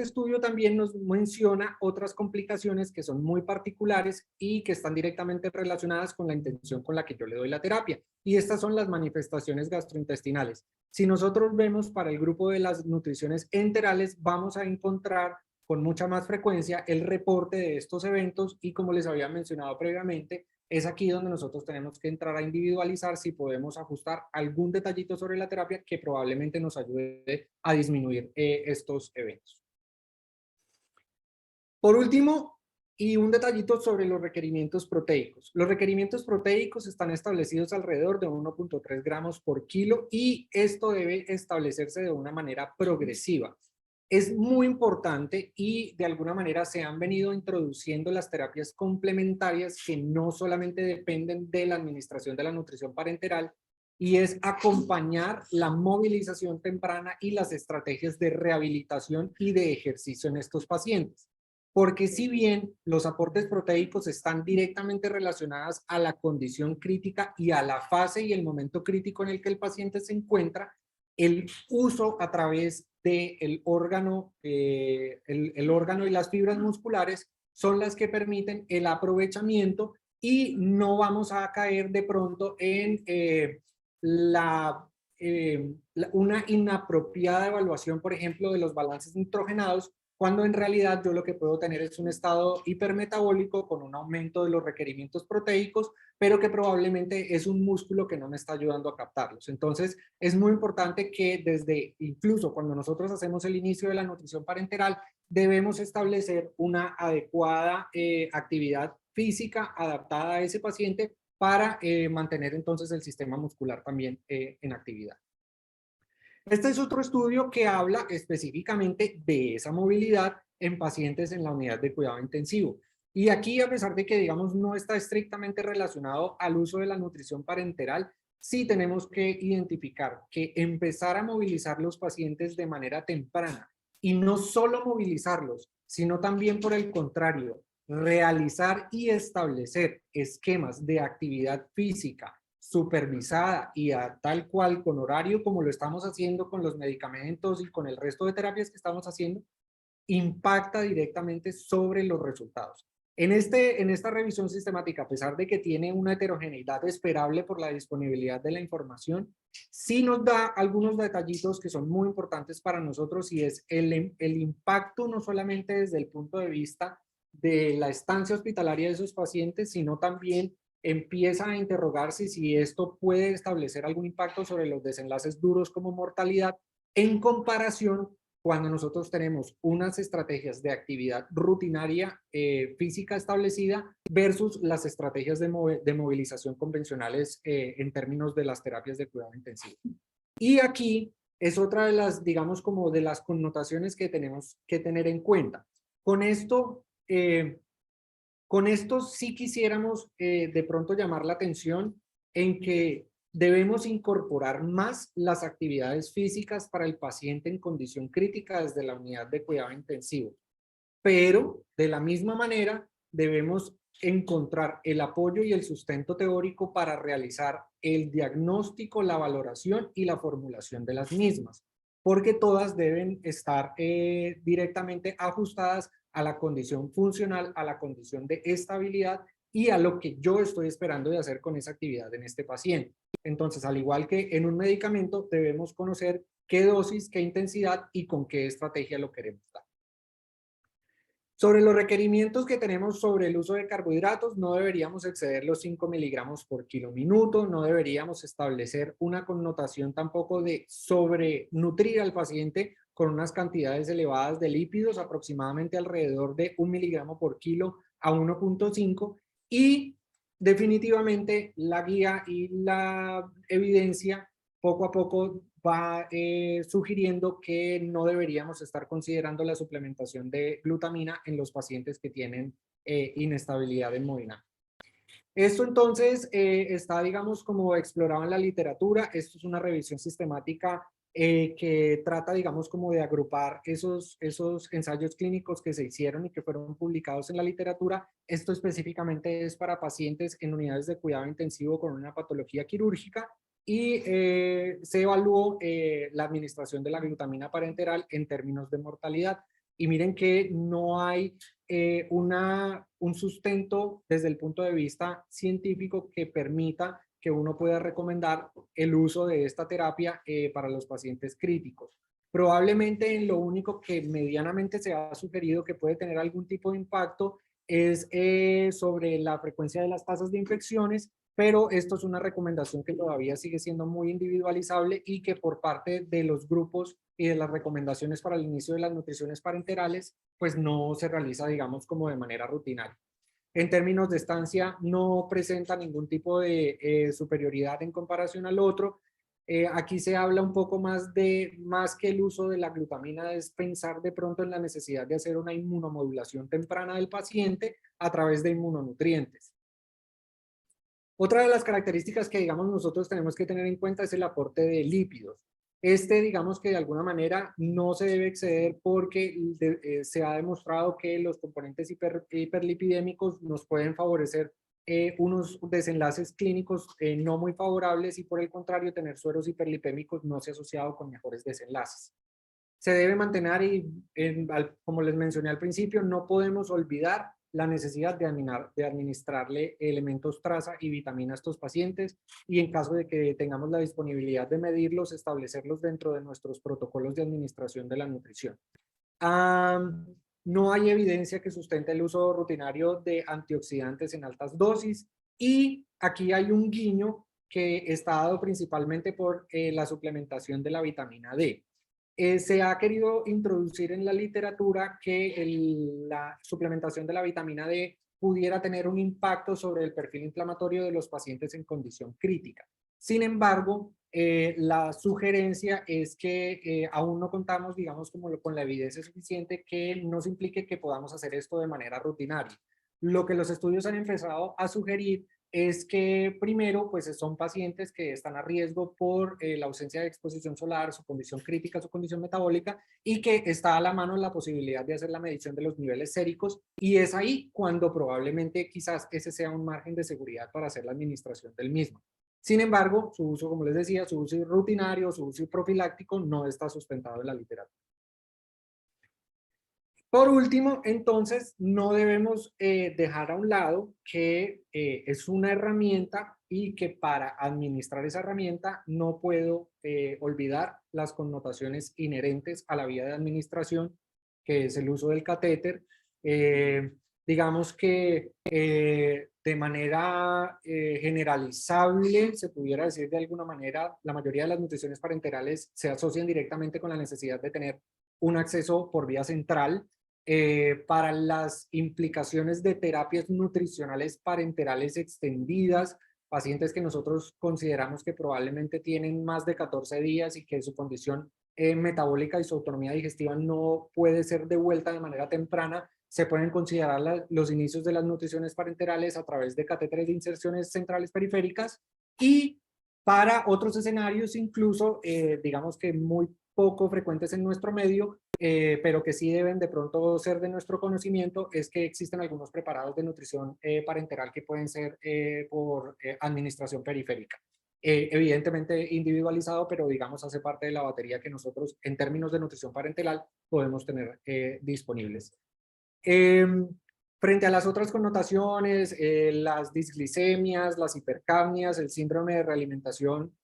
Speaker 2: estudio también nos menciona otras complicaciones que son muy particulares y que están directamente relacionadas con la intención con la que yo le doy la terapia. Y estas son las manifestaciones gastrointestinales. Si nosotros vemos para el grupo de las nutriciones enterales, vamos a encontrar con mucha más frecuencia el reporte de estos eventos y, como les había mencionado previamente, es aquí donde nosotros tenemos que entrar a individualizar si podemos ajustar algún detallito sobre la terapia que probablemente nos ayude a disminuir estos eventos. Por último, y un detallito sobre los requerimientos proteicos. Los requerimientos proteicos están establecidos alrededor de 1.3 gramos por kilo y esto debe establecerse de una manera progresiva. Es muy importante y de alguna manera se han venido introduciendo las terapias complementarias que no solamente dependen de la administración de la nutrición parenteral, y es acompañar la movilización temprana y las estrategias de rehabilitación y de ejercicio en estos pacientes. Porque si bien los aportes proteicos están directamente relacionados a la condición crítica y a la fase y el momento crítico en el que el paciente se encuentra, el uso a través del órgano, el órgano y las fibras musculares son las que permiten el aprovechamiento y no vamos a caer de pronto en una inapropiada evaluación, por ejemplo, de los balances nitrogenados, cuando en realidad yo lo que puedo tener es un estado hipermetabólico con un aumento de los requerimientos proteicos, pero que probablemente es un músculo que no me está ayudando a captarlos. Entonces, es muy importante que desde, incluso cuando nosotros hacemos el inicio de la nutrición parenteral, debemos establecer una adecuada actividad física adaptada a ese paciente para mantener entonces el sistema muscular también en actividad. Este es otro estudio que habla específicamente de esa movilidad en pacientes en la unidad de cuidado intensivo. Y aquí, a pesar de que, digamos, no está estrictamente relacionado al uso de la nutrición parenteral, sí tenemos que identificar que empezar a movilizar los pacientes de manera temprana y no solo movilizarlos, sino también, por el contrario, realizar y establecer esquemas de actividad física supervisada y a tal cual con horario como lo estamos haciendo con los medicamentos y con el resto de terapias que estamos haciendo, impacta directamente sobre los resultados. En esta revisión sistemática, a pesar de que tiene una heterogeneidad esperable por la disponibilidad de la información, sí nos da algunos detallitos que son muy importantes para nosotros, y es el impacto no solamente desde el punto de vista de la estancia hospitalaria de esos pacientes, sino también empieza a interrogarse si esto puede establecer algún impacto sobre los desenlaces duros como mortalidad en comparación cuando nosotros tenemos unas estrategias de actividad rutinaria física establecida versus las estrategias de movilización convencionales en términos de las terapias de cuidado intensivo. Y aquí es otra de las, digamos, como de las connotaciones que tenemos que tener en cuenta. Con esto sí quisiéramos de pronto llamar la atención en que debemos incorporar más las actividades físicas para el paciente en condición crítica desde la unidad de cuidado intensivo. Pero de la misma manera debemos encontrar el apoyo y el sustento teórico para realizar el diagnóstico, la valoración y la formulación de las mismas, porque todas deben estar directamente ajustadas a la condición funcional, a la condición de estabilidad y a lo que yo estoy esperando de hacer con esa actividad en este paciente. Entonces, al igual que en un medicamento, debemos conocer qué dosis, qué intensidad y con qué estrategia lo queremos dar. Sobre los requerimientos que tenemos sobre el uso de carbohidratos, no deberíamos exceder los 5 miligramos por kilo minuto, no deberíamos establecer una connotación tampoco de sobrenutrir al paciente con unas cantidades elevadas de lípidos, aproximadamente alrededor de 1 miligramo por kilo a 1.5, y definitivamente la guía y la evidencia poco a poco va sugiriendo que no deberíamos estar considerando la suplementación de glutamina en los pacientes que tienen inestabilidad hemodinámica. Esto entonces está, digamos, como explorado en la literatura. Esto es una revisión sistemática que trata, digamos, como de agrupar esos ensayos clínicos que se hicieron y que fueron publicados en la literatura. Esto específicamente es para pacientes en unidades de cuidado intensivo con una patología quirúrgica y se evaluó la administración de la glutamina parenteral en términos de mortalidad. Y miren que no hay un sustento desde el punto de vista científico que permita que uno pueda recomendar el uso de esta terapia para los pacientes críticos. Probablemente en lo único que medianamente se ha sugerido que puede tener algún tipo de impacto es sobre la frecuencia de las tasas de infecciones, pero esto es una recomendación que todavía sigue siendo muy individualizable y que por parte de los grupos y de las recomendaciones para el inicio de las nutriciones parenterales, pues no se realiza, digamos, como de manera rutinaria. En términos de estancia, no presenta ningún tipo de superioridad en comparación al otro. Aquí se habla un poco más que el uso de la glutamina, es pensar de pronto en la necesidad de hacer una inmunomodulación temprana del paciente a través de inmunonutrientes. Otra de las características que, digamos, nosotros tenemos que tener en cuenta es el aporte de lípidos. Digamos que de alguna manera no se debe exceder porque se ha demostrado que los componentes hiperlipidémicos nos pueden favorecer unos desenlaces clínicos no muy favorables y por el contrario tener sueros hiperlipémicos no se ha asociado con mejores desenlaces. Se debe mantener y, como les mencioné al principio, no podemos olvidar la necesidad de administrarle elementos traza y vitamina a estos pacientes y en caso de que tengamos la disponibilidad de medirlos, establecerlos dentro de nuestros protocolos de administración de la nutrición. No hay evidencia que sustente el uso rutinario de antioxidantes en altas dosis y aquí hay un guiño que está dado principalmente por la suplementación de la vitamina D. Se ha querido introducir en la literatura que la suplementación de la vitamina D pudiera tener un impacto sobre el perfil inflamatorio de los pacientes en condición crítica. Sin embargo, la sugerencia es que aún no contamos, digamos, con la evidencia suficiente que nos implique que podamos hacer esto de manera rutinaria. Lo que los estudios han empezado a sugerir es que primero, pues son pacientes que están a riesgo por la ausencia de exposición solar, su condición crítica, su condición metabólica, y que está a la mano la posibilidad de hacer la medición de los niveles séricos, y es ahí cuando probablemente quizás ese sea un margen de seguridad para hacer la administración del mismo. Sin embargo, su uso, como les decía, su uso rutinario, su uso profiláctico no está sustentado en la literatura. Por último, entonces, no debemos dejar a un lado que es una herramienta y que para administrar esa herramienta no puedo olvidar las connotaciones inherentes a la vía de administración, que es el uso del catéter. Digamos que de manera generalizable, se pudiera decir de alguna manera, la mayoría de las nutriciones parenterales se asocian directamente con la necesidad de tener un acceso por vía central. Para las implicaciones de terapias nutricionales parenterales extendidas, pacientes que nosotros consideramos que probablemente tienen más de 14 días y que su condición metabólica y su autonomía digestiva no puede ser devuelta de manera temprana, se pueden considerar los inicios de las nutriciones parenterales a través de catéteres de inserciones centrales periféricas y para otros escenarios, incluso digamos que muy poco frecuentes en nuestro medio, pero que sí deben de pronto ser de nuestro conocimiento, es que existen algunos preparados de nutrición parenteral que pueden ser por administración periférica. Evidentemente individualizado, pero digamos hace parte de la batería que nosotros en términos de nutrición parenteral podemos tener disponibles. Frente a las otras connotaciones, las disglicemias, las hipercapnias, el síndrome de realimentación,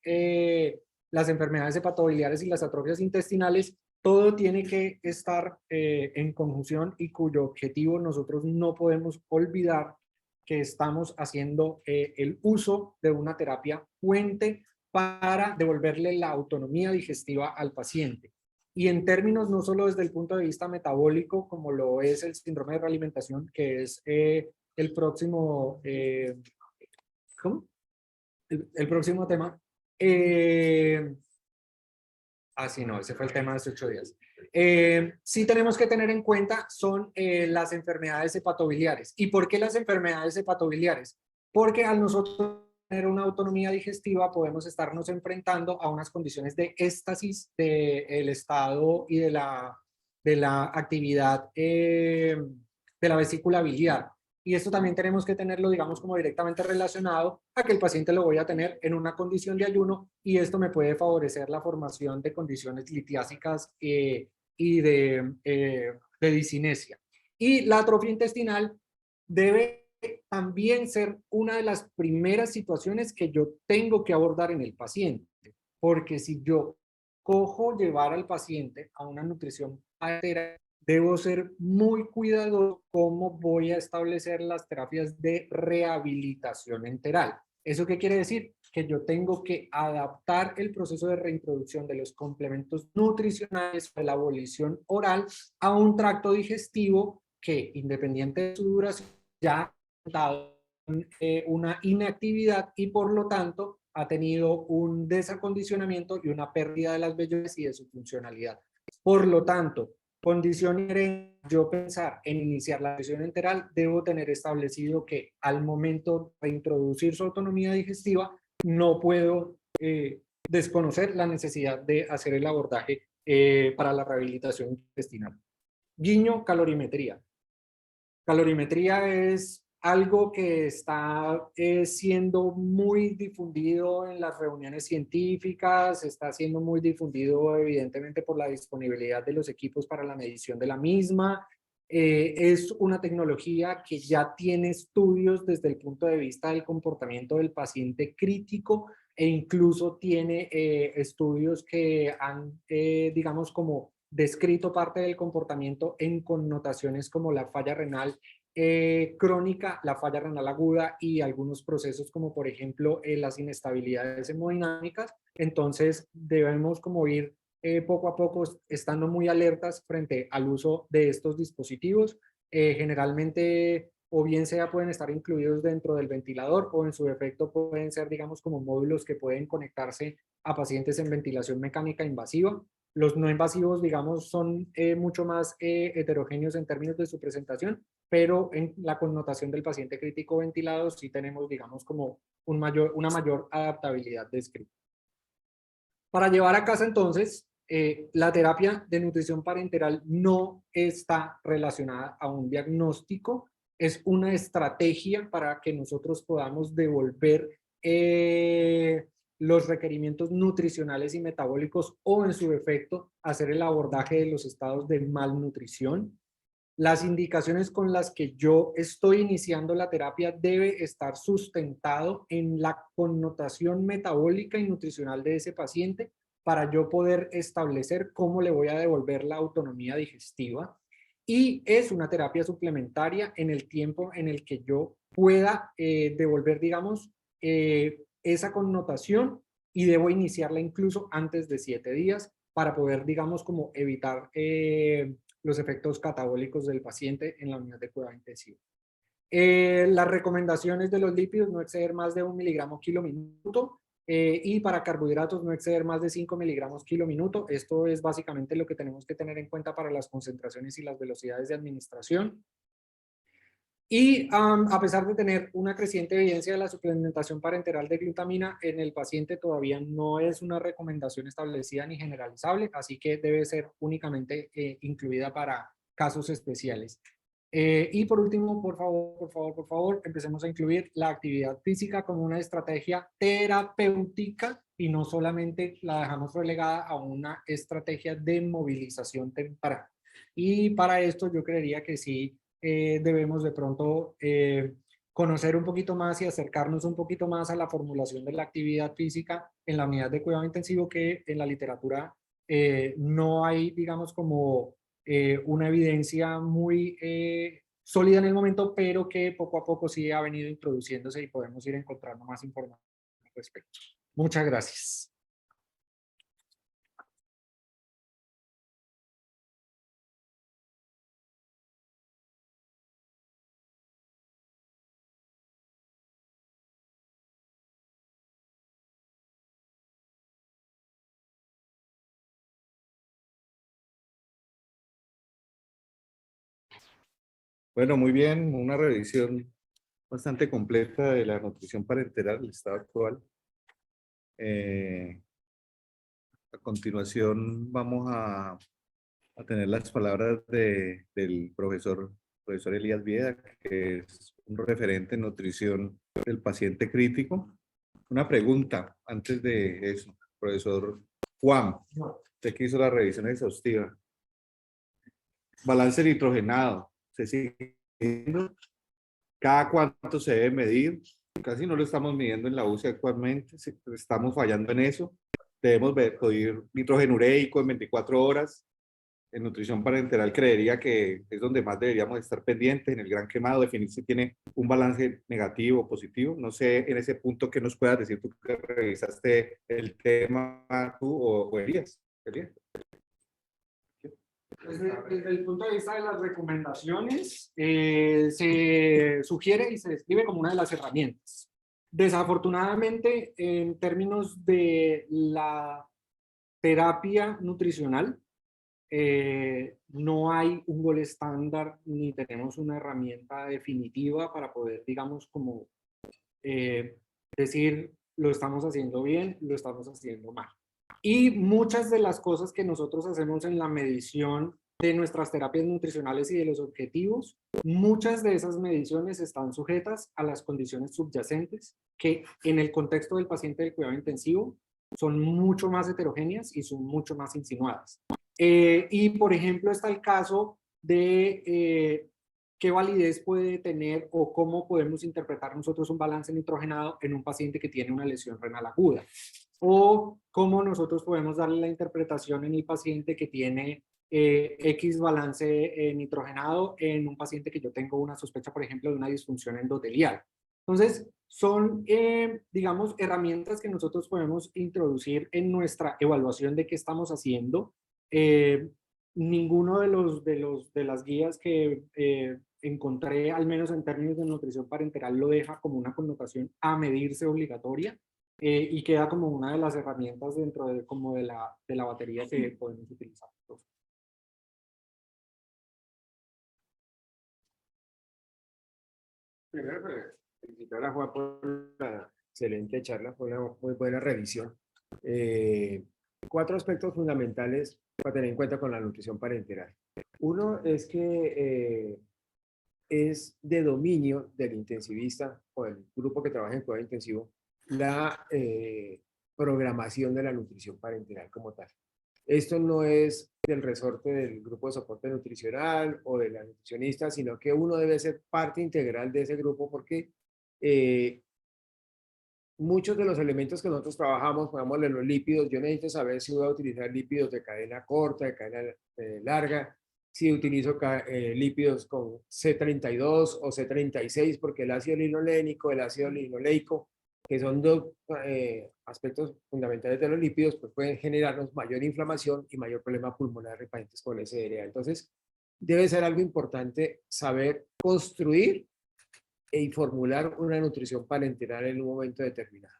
Speaker 2: las enfermedades hepatobiliares y las atrofias intestinales, todo tiene que estar en conjunción y cuyo objetivo nosotros no podemos olvidar que estamos haciendo el uso de una terapia puente para devolverle la autonomía digestiva al paciente. Y en términos no solo desde el punto de vista metabólico, como lo es el síndrome de realimentación, que es el próximo, ¿cómo? El próximo tema. Sí, no, ese fue el tema de hace 8 días. Sí tenemos que tener en cuenta son las enfermedades hepatobiliares. ¿Y por qué las enfermedades hepatobiliares? Porque al nosotros tener una autonomía digestiva podemos estarnos enfrentando a unas condiciones de éstasis del estado y de la actividad de la vesícula biliar. Y esto también tenemos que tenerlo, digamos, como directamente relacionado a que el paciente lo voy a tener en una condición de ayuno y esto me puede favorecer la formación de condiciones litiásicas y de discinesia. Y la atrofia intestinal debe también ser una de las primeras situaciones que yo tengo que abordar en el paciente, porque si yo cojo llevar al paciente a una nutrición altera, debo ser muy cuidadoso cómo voy a establecer las terapias de rehabilitación enteral. ¿Eso qué quiere decir? Que yo tengo que adaptar el proceso de reintroducción de los complementos nutricionales de la abolición oral a un tracto digestivo que, independiente de su duración, ya ha dado una inactividad y por lo tanto ha tenido un desacondicionamiento y una pérdida de las vellones y de su funcionalidad. Por lo tanto, condición inherente, yo pensar en iniciar la nutrición enteral, debo tener establecido que al momento de introducir su autonomía digestiva, no puedo desconocer la necesidad de hacer el abordaje para la rehabilitación intestinal. Guiño, calorimetría. Calorimetría es algo que está siendo muy difundido en las reuniones científicas, está siendo muy difundido evidentemente por la disponibilidad de los equipos para la medición de la misma. Es una tecnología que ya tiene estudios desde el punto de vista del comportamiento del paciente crítico e incluso tiene estudios que han, digamos, como descrito parte del comportamiento en connotaciones como la falla renal crónica, la falla renal aguda y algunos procesos como por ejemplo las inestabilidades hemodinámicas. Entonces debemos como ir poco a poco estando muy alertas frente al uso de estos dispositivos. Generalmente o bien sea pueden estar incluidos dentro del ventilador o en su defecto pueden ser digamos como módulos que pueden conectarse a pacientes en ventilación mecánica invasiva. Los no invasivos, digamos, son mucho más heterogéneos en términos de su presentación, pero en la connotación del paciente crítico ventilado sí tenemos, digamos, como una mayor adaptabilidad descrita. Para llevar a casa, entonces, la terapia de nutrición parenteral no está relacionada a un diagnóstico, es una estrategia para que nosotros podamos devolver los requerimientos nutricionales y metabólicos o en su defecto hacer el abordaje de los estados de malnutrición. Las indicaciones con las que yo estoy iniciando la terapia debe estar sustentado en la connotación metabólica y nutricional de ese paciente para yo poder establecer cómo le voy a devolver la autonomía digestiva. Y es una terapia suplementaria en el tiempo en el que yo pueda devolver, digamos, esa connotación y debo iniciarla incluso antes de 7 días para poder, digamos, como evitar los efectos catabólicos del paciente en la unidad de cuidado intensivo. Las recomendaciones de los lípidos no exceder más de 1 miligramo kilo minuto y para carbohidratos no exceder más de 5 miligramos kilo minuto. Esto es básicamente lo que tenemos que tener en cuenta para las concentraciones y las velocidades de administración. Y a pesar de tener una creciente evidencia de la suplementación parenteral de glutamina en el paciente, todavía no es una recomendación establecida ni generalizable, así que debe ser únicamente incluida para casos especiales. Y por último, por favor, empecemos a incluir la actividad física como una estrategia terapéutica y no solamente la dejamos relegada a una estrategia de movilización temprana. Y para esto yo creería que sí debemos de pronto conocer un poquito más y acercarnos un poquito más a la formulación de la actividad física en la unidad de cuidado intensivo, que en la literatura no hay, digamos, como una evidencia muy sólida en el momento, pero que poco a poco sí ha venido introduciéndose y podemos ir encontrando más información al respecto. Muchas gracias.
Speaker 1: Bueno, muy bien, una revisión bastante completa de la nutrición parenteral, el estado actual. A continuación vamos a tener las palabras del profesor Elías Vieda, que es un referente en nutrición del paciente crítico. Una pregunta antes de eso, profesor Juan, usted que hizo la revisión exhaustiva. Balance nitrogenado, ¿se sigue midiendo? ¿Cada cuánto se debe medir? Casi no lo estamos midiendo en la UCI actualmente, estamos fallando en eso. Debemos pedir nitrógeno ureico en 24 horas. En nutrición parenteral creería que es donde más deberíamos estar pendientes, en el gran quemado, definir si tiene un balance negativo o positivo. No sé en ese punto qué nos puedas decir tú que revisaste el tema tú o Elías.
Speaker 2: Desde el punto de vista de las recomendaciones, se sugiere y se describe como una de las herramientas. Desafortunadamente, en términos de la terapia nutricional, no hay un gol estándar ni tenemos una herramienta definitiva para poder, digamos, como decir lo estamos haciendo bien, lo estamos haciendo mal. Y muchas de las cosas que nosotros hacemos en la medición de nuestras terapias nutricionales y de los objetivos, muchas de esas mediciones están sujetas a las condiciones subyacentes que en el contexto del paciente del cuidado intensivo son mucho más heterogéneas y son mucho más insinuadas. Y por ejemplo está el caso de qué validez puede tener o cómo podemos interpretar nosotros un balance nitrogenado en un paciente que tiene una lesión renal aguda, o cómo nosotros podemos darle la interpretación en el paciente que tiene X balance nitrogenado en un paciente que yo tengo una sospecha, por ejemplo, de una disfunción endotelial. Entonces, son, digamos, herramientas que nosotros podemos introducir en nuestra evaluación de qué estamos haciendo. Ninguno de las guías que encontré, al menos en términos de nutrición parenteral, lo deja como una connotación a medirse obligatoria. Y queda como una de las herramientas dentro de, como de la batería que podemos utilizar.
Speaker 3: Primero, felicitar a Juan por la excelente charla, fue una muy buena revisión. Cuatro aspectos fundamentales para tener en cuenta con la nutrición parenteral. Uno es que es de dominio del intensivista o del grupo que trabaja en cuidado intensivo la programación de la nutrición parenteral como tal. Esto no es del resorte del grupo de soporte nutricional o de la nutricionista, sino que uno debe ser parte integral de ese grupo porque muchos de los elementos que nosotros trabajamos, pongámosle los lípidos, yo necesito saber si voy a utilizar lípidos de cadena corta, de cadena larga, si utilizo lípidos con C32 o C36, porque el ácido linolénico, el ácido linoleico, que son dos aspectos fundamentales de los lípidos, pues pueden generarnos mayor inflamación y mayor problema pulmonar en pacientes con SDRA. Entonces, debe ser algo importante saber construir y formular una nutrición parenteral en un momento determinado.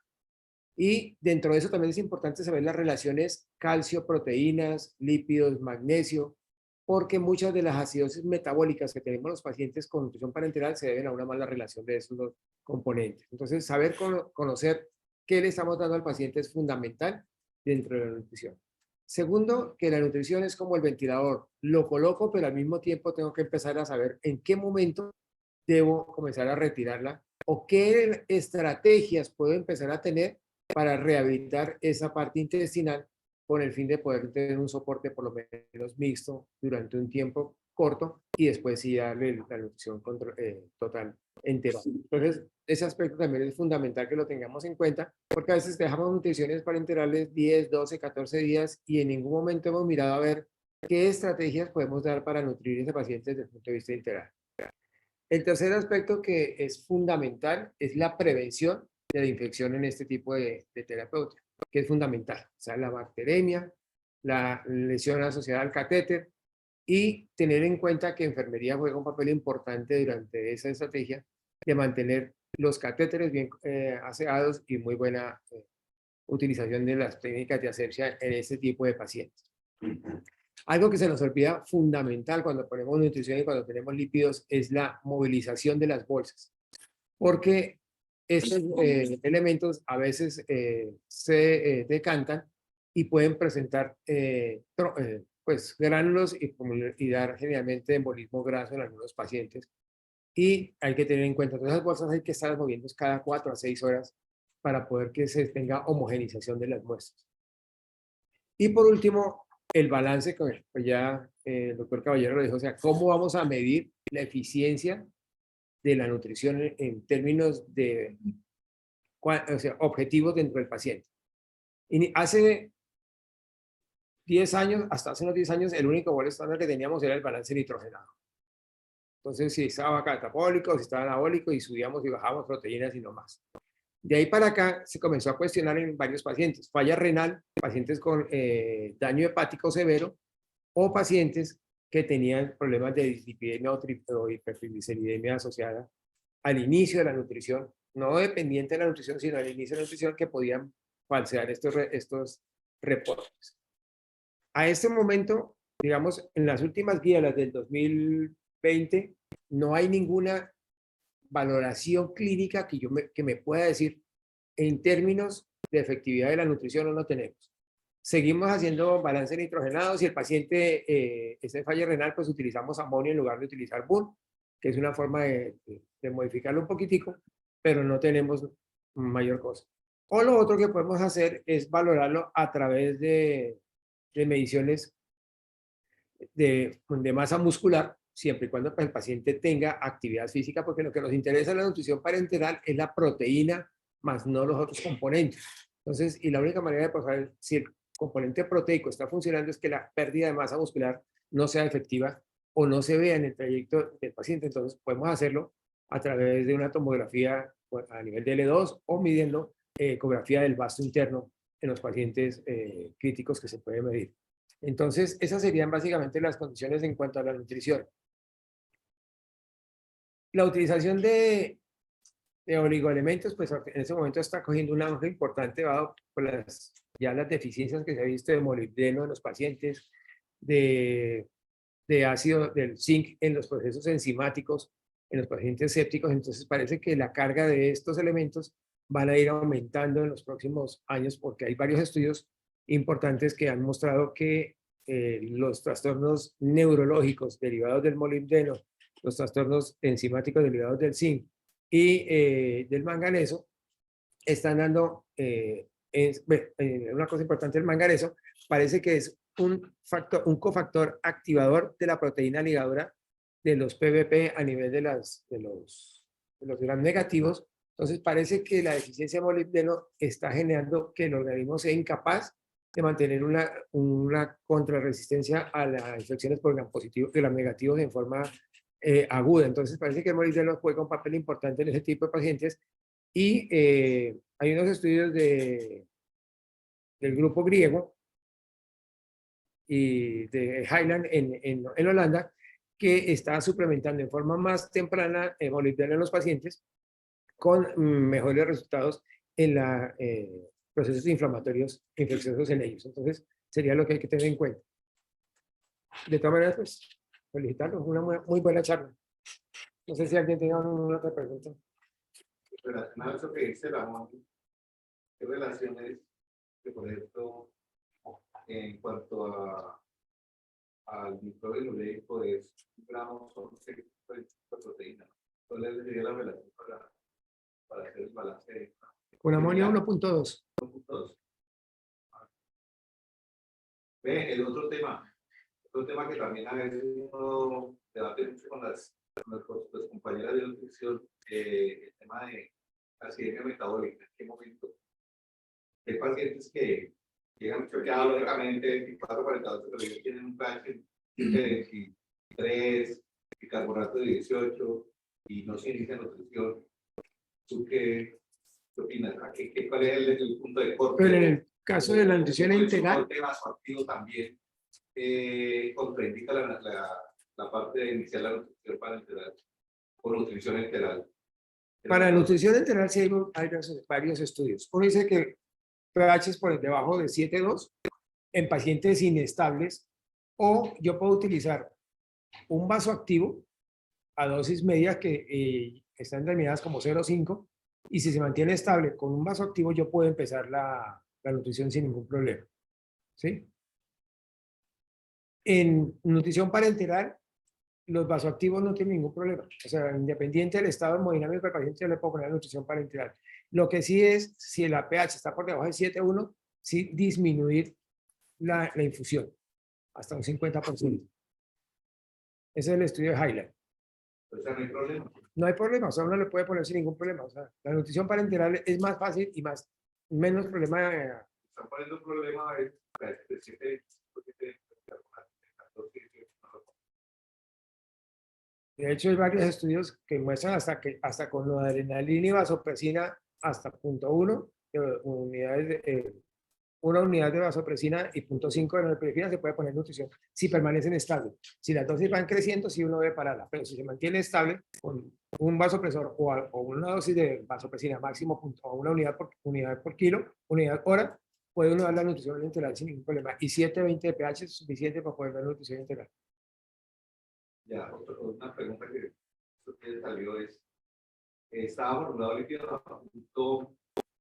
Speaker 3: Y dentro de eso también es importante saber las relaciones calcio, proteínas, lípidos, magnesio, porque muchas de las acidosis metabólicas que tenemos los pacientes con nutrición parenteral se deben a una mala relación de esos dos componentes. Entonces, saber conocer qué le estamos dando al paciente es fundamental dentro de la nutrición. Segundo, que la nutrición es como el ventilador. Lo coloco, pero al mismo tiempo tengo que empezar a saber en qué momento debo comenzar a retirarla o qué estrategias puedo empezar a tener para rehabilitar esa parte intestinal con el fin de poder tener un soporte por lo menos mixto durante un tiempo corto y después sí darle la nutrición total entera. Entonces, ese aspecto también es fundamental que lo tengamos en cuenta, porque a veces dejamos nutriciones parenterales 10, 12, 14 días y en ningún momento hemos mirado a ver qué estrategias podemos dar para nutrir a ese paciente desde el punto de vista integral. El tercer aspecto que es fundamental es la prevención de la infección en este tipo de terapeuta, que es fundamental. O sea, la bacteremia, la lesión asociada al catéter y tener en cuenta que enfermería juega un papel importante durante esa estrategia de mantener los catéteres bien aseados y muy buena utilización de las técnicas de asepsia en este tipo de pacientes. Algo que se nos olvida fundamental cuando ponemos nutrición y cuando tenemos lípidos es la movilización de las bolsas, porque estos elementos a veces se decantan y pueden presentar pues gránulos y dar generalmente embolismo graso en algunos pacientes. Y hay que tener en cuenta, todas esas bolsas hay que estar moviendo cada 4 a 6 horas para poder que se tenga homogenización de las muestras. Y por último, el balance, pues ya el doctor Caballero lo dijo, o sea, ¿cómo vamos a medir la eficiencia de la nutrición en términos de objetivos dentro del paciente? Y hace 10 años, hasta hace unos 10 años, el único gol estándar que teníamos era el balance nitrogenado. Entonces, si estaba catabólico, si estaba anabólico, y subíamos y bajábamos proteínas y no más. De ahí para acá se comenzó a cuestionar en varios pacientes. Falla renal, pacientes con daño hepático severo o pacientes que tenían problemas de dislipidemia o hipertrigliceridemia asociada al inicio de la nutrición, no dependiente de la nutrición, sino al inicio de la nutrición, que podían falsear estos reportes. A este momento, digamos, en las últimas guías, las del 2020, no hay ninguna valoración clínica que me pueda decir en términos de efectividad de la nutrición. No lo tenemos. Seguimos haciendo balance nitrogenado. Si el paciente está en falla renal, pues utilizamos amonio en lugar de utilizar BUN, que es una forma de modificarlo un poquitico, pero no tenemos mayor cosa. O lo otro que podemos hacer es valorarlo a través de mediciones de masa muscular, siempre y cuando pues, el paciente tenga actividad física, porque lo que nos interesa en la nutrición parenteral es la proteína, más no los otros componentes. Entonces, y la única manera de pasar si el componente proteico está funcionando es que la pérdida de masa muscular no sea efectiva o no se vea en el trayecto del paciente. Entonces, podemos hacerlo a través de una tomografía a nivel de L2 o midiendo ecografía del vasto interno en los pacientes críticos que se puede medir. Entonces, esas serían básicamente las condiciones en cuanto a la nutrición. La utilización de oligoelementos, pues en ese momento está cogiendo un auge importante, dado por las deficiencias que se ha visto de molibdeno en los pacientes, de ácido del zinc en los procesos enzimáticos, en los pacientes sépticos. Entonces, parece que la carga de estos elementos van a ir aumentando en los próximos años, porque hay varios estudios importantes que han mostrado que los trastornos neurológicos derivados del molibdeno, los trastornos enzimáticos derivados del zinc y del manganeso están dando una cosa importante. El manganeso parece que es un cofactor activador de la proteína ligadura de los PVP a nivel de los gram negativos. Entonces parece que la deficiencia de molibdeno está generando que el organismo sea incapaz de mantener una contrarresistencia a las infecciones por gram positivos y gram negativos en forma aguda. Entonces parece que el molibdeno juega un papel importante en ese tipo de pacientes. Y hay unos estudios del grupo griego y de Highland en Holanda, que está suplementando en forma más temprana molibdeno en los pacientes con mejores resultados en los procesos inflamatorios infecciosos en ellos. Entonces, sería lo que hay que tener en cuenta. De todas maneras, pues, felicitarlos, una muy buena charla. No sé si alguien tenga alguna otra pregunta.
Speaker 1: Relacionado a eso que dice Ramón, ¿qué relaciones, que por ejemplo, en cuanto al microbio nucleico es un gramo son 6 de proteína? ¿Cuál sería la relación para hacer el balance?
Speaker 3: Con amonio 1.2.
Speaker 1: Ve, el otro tema que también a veces uno debate mucho con las compañeras de nutrición, el tema de acidemia metabólica. ¿En qué momento? Hay pacientes que llegan choqueados lógicamente 24, 48, pero ellos tienen un pH de 23, bicarbonato de 18 y no se inicia nutrición. ¿Tú qué opinas? ¿Cuál es el punto de corte?
Speaker 3: Pero en el caso de la nutrición integral,
Speaker 1: El tema vasoactivo también contraindica la parte de iniciar la nutrición parenteral o nutrición enteral.
Speaker 3: para nutrición enteral sí hay varios estudios. Uno dice que pH por debajo de 7.2 en pacientes inestables, o yo puedo utilizar un vasoactivo a dosis medias que están determinadas como 0.5, y si se mantiene estable con un vasoactivo yo puedo empezar la nutrición sin ningún problema. ¿Sí? En nutrición parenteral, los vasoactivos no tienen ningún problema. O sea, independiente del estado hemodinámico del paciente, yo le puedo poner nutrición parenteral. Lo que sí es, si la pH está por debajo de 7.1, sí disminuir la infusión hasta un 50%. Ese es el estudio de Highlight.
Speaker 1: O sea, no hay problema.
Speaker 3: No hay problema, o sea, uno le puede poner sin ningún problema. O sea, la nutrición parenteral es más fácil y menos problema.
Speaker 1: Están poniendo un problema de 7.
Speaker 3: De hecho, hay varios estudios que muestran hasta con la adrenalina y vasopresina hasta 0.1 unidades una unidad de vasopresina y 0.5 de norepinefrina se puede poner nutrición si permanecen estables. Si las dosis van creciendo, sí uno debe pararla, pero si se mantiene estable con un vasopresor o una dosis de vasopresina máximo o una unidad por kilo, unidad hora, puede uno dar la nutrición enteral sin ningún problema. Y 7-20 de pH es suficiente para poder dar nutrición enteral.
Speaker 1: Ya, una pregunta que salió es, estaba formulado líquido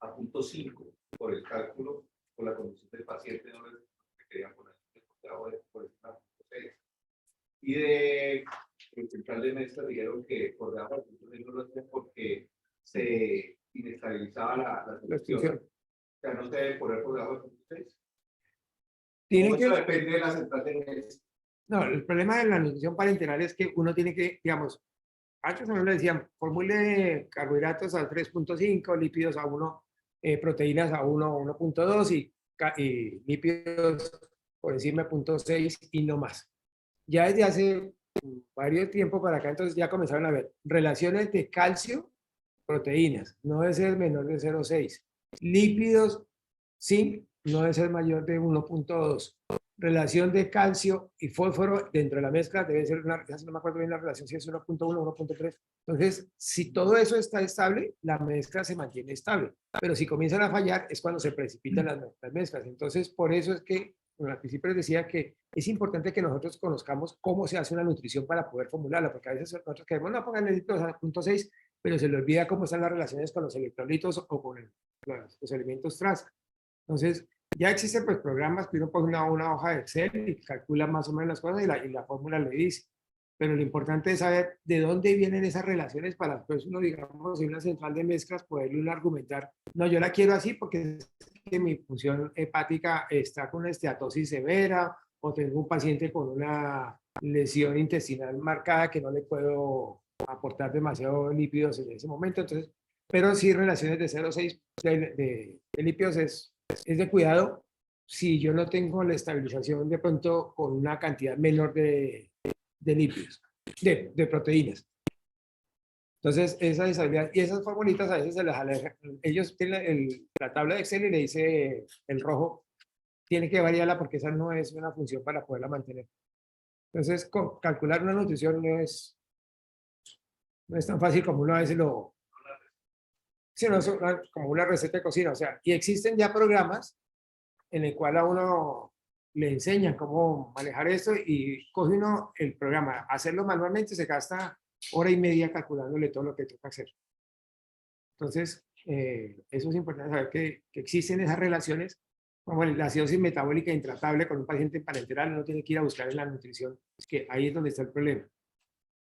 Speaker 1: a punto 5 por el cálculo, por la condición del paciente, no le querían poner por el punto 6. Y de el central de mezcla dijeron que por debajo del punto 6 no lo hacían porque se inestabilizaba la solución. O sea, no se debe poner por debajo del punto 6. Eso depende de la central de mezcla.
Speaker 3: No, el problema de la nutrición parenteral es que uno tiene que, digamos, antes no le decían, formule carbohidratos a 3.5, lípidos a 1, proteínas a 1, 1.2 y lípidos por encima de 0.6 y no más. Ya desde hace varios tiempo para acá, entonces ya comenzaron a ver relaciones de calcio, proteínas, no debe ser menor de 0.6. Lípidos, zinc, no debe ser mayor de 1.2. Relación de calcio y fósforo dentro de la mezcla debe ser una, no me acuerdo bien la relación, si es 1.1, 1.3. Entonces, si todo eso está estable, la mezcla se mantiene estable. Pero si comienzan a fallar, es cuando se precipitan las mezclas. Entonces, por eso es que, bueno, al principio les decía que es importante que nosotros conozcamos cómo se hace una nutrición para poder formularla, porque a veces nosotros queremos, no pongan electrolitos a 0.6, pero se le olvida cómo están las relaciones con los electrolitos o con los elementos traza. Entonces, ya existen pues programas que uno pone una hoja de Excel y calcula más o menos las cosas y la fórmula le dice. Pero lo importante es saber de dónde vienen esas relaciones para después uno, digamos, en una central de mezclas, poderle uno argumentar, no, yo la quiero así porque es que mi función hepática está con una esteatosis severa o tengo un paciente con una lesión intestinal marcada que no le puedo aportar demasiado lípidos en ese momento. Entonces, pero sí relaciones de 0,6 de lípidos es de cuidado si yo no tengo la estabilización de pronto con una cantidad menor de lípidos, de proteínas. Entonces, esa estabilidad y esas formulitas a veces se las alejan. Ellos tienen la tabla de Excel y le dice el rojo, tiene que variarla porque esa no es una función para poderla mantener. Entonces, calcular una nutrición no es tan fácil como uno a veces sino como una receta de cocina, o sea, y existen ya programas en el cual a uno le enseñan cómo manejar esto y coge uno el programa. Hacerlo manualmente se gasta hora y media calculándole todo lo que toca hacer. Entonces, eso es importante saber que existen esas relaciones, como la acidosis metabólica intratable con un paciente parenteral, uno tiene que ir a buscar en la nutrición, es que ahí es donde está el problema.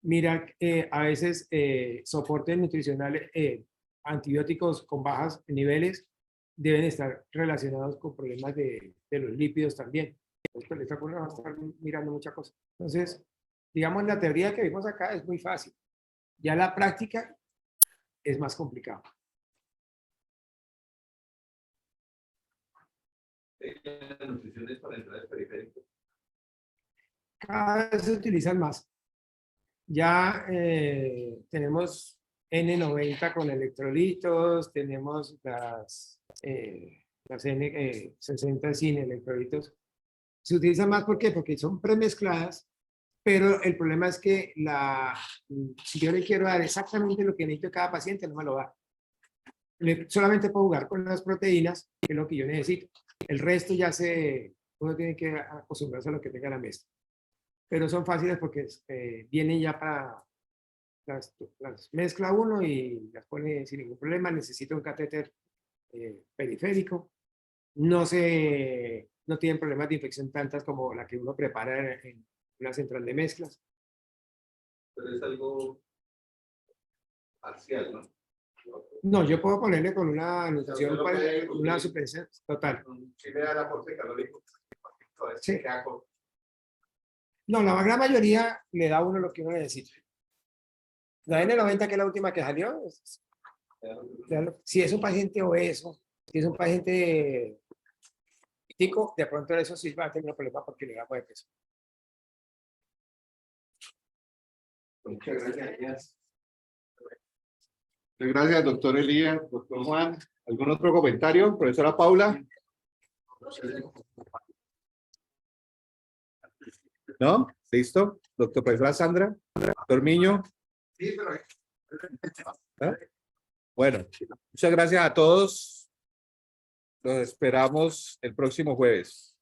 Speaker 3: Mira, a veces soportes nutricionales, antibióticos con bajas niveles deben estar relacionados con problemas de los lípidos también. Entonces, esta cosa va a estar mirando muchas cosas. Entonces, digamos, la teoría que vimos acá es muy fácil. Ya la práctica es más complicado.
Speaker 1: ¿La nutrición es para entradas periféricas?
Speaker 3: Cada vez se utilizan más. Ya tenemos N90 con electrolitos, tenemos las N60 sin electrolitos. Se utilizan más, ¿por qué? Porque son premezcladas, pero el problema es que si yo le quiero dar exactamente lo que necesito a cada paciente, no me lo da. Solamente puedo jugar con las proteínas, que es lo que yo necesito. El resto ya uno tiene que acostumbrarse a lo que tenga la mezcla. Pero son fáciles porque vienen ya para las mezcla uno y las pone sin ningún problema. Necesita un catéter periférico. No tienen problemas de infección tantas como la que uno prepara en una central de mezclas.
Speaker 1: Pero es algo parcial, ¿no?
Speaker 3: No, yo puedo ponerle con una nutrición,
Speaker 1: Usted lo puede-
Speaker 3: una suplencia total.
Speaker 1: Si le da el aporte calórico,
Speaker 3: Sí. No, la gran mayoría le da a uno lo que uno necesita. La N90, que es la última que salió, si es un paciente obeso, si es un paciente tico, de pronto eso sí va a tener un problema porque le damos de peso.
Speaker 1: Muchas gracias. Muchas gracias, doctor Elías, doctor Juan. ¿Algún otro comentario, profesora Paula? ¿No? ¿Listo? Doctor profesora Sandra, doctor Miño.
Speaker 2: Sí, pero
Speaker 1: ¿Ah? Bueno, muchas gracias a todos. Los esperamos el próximo jueves.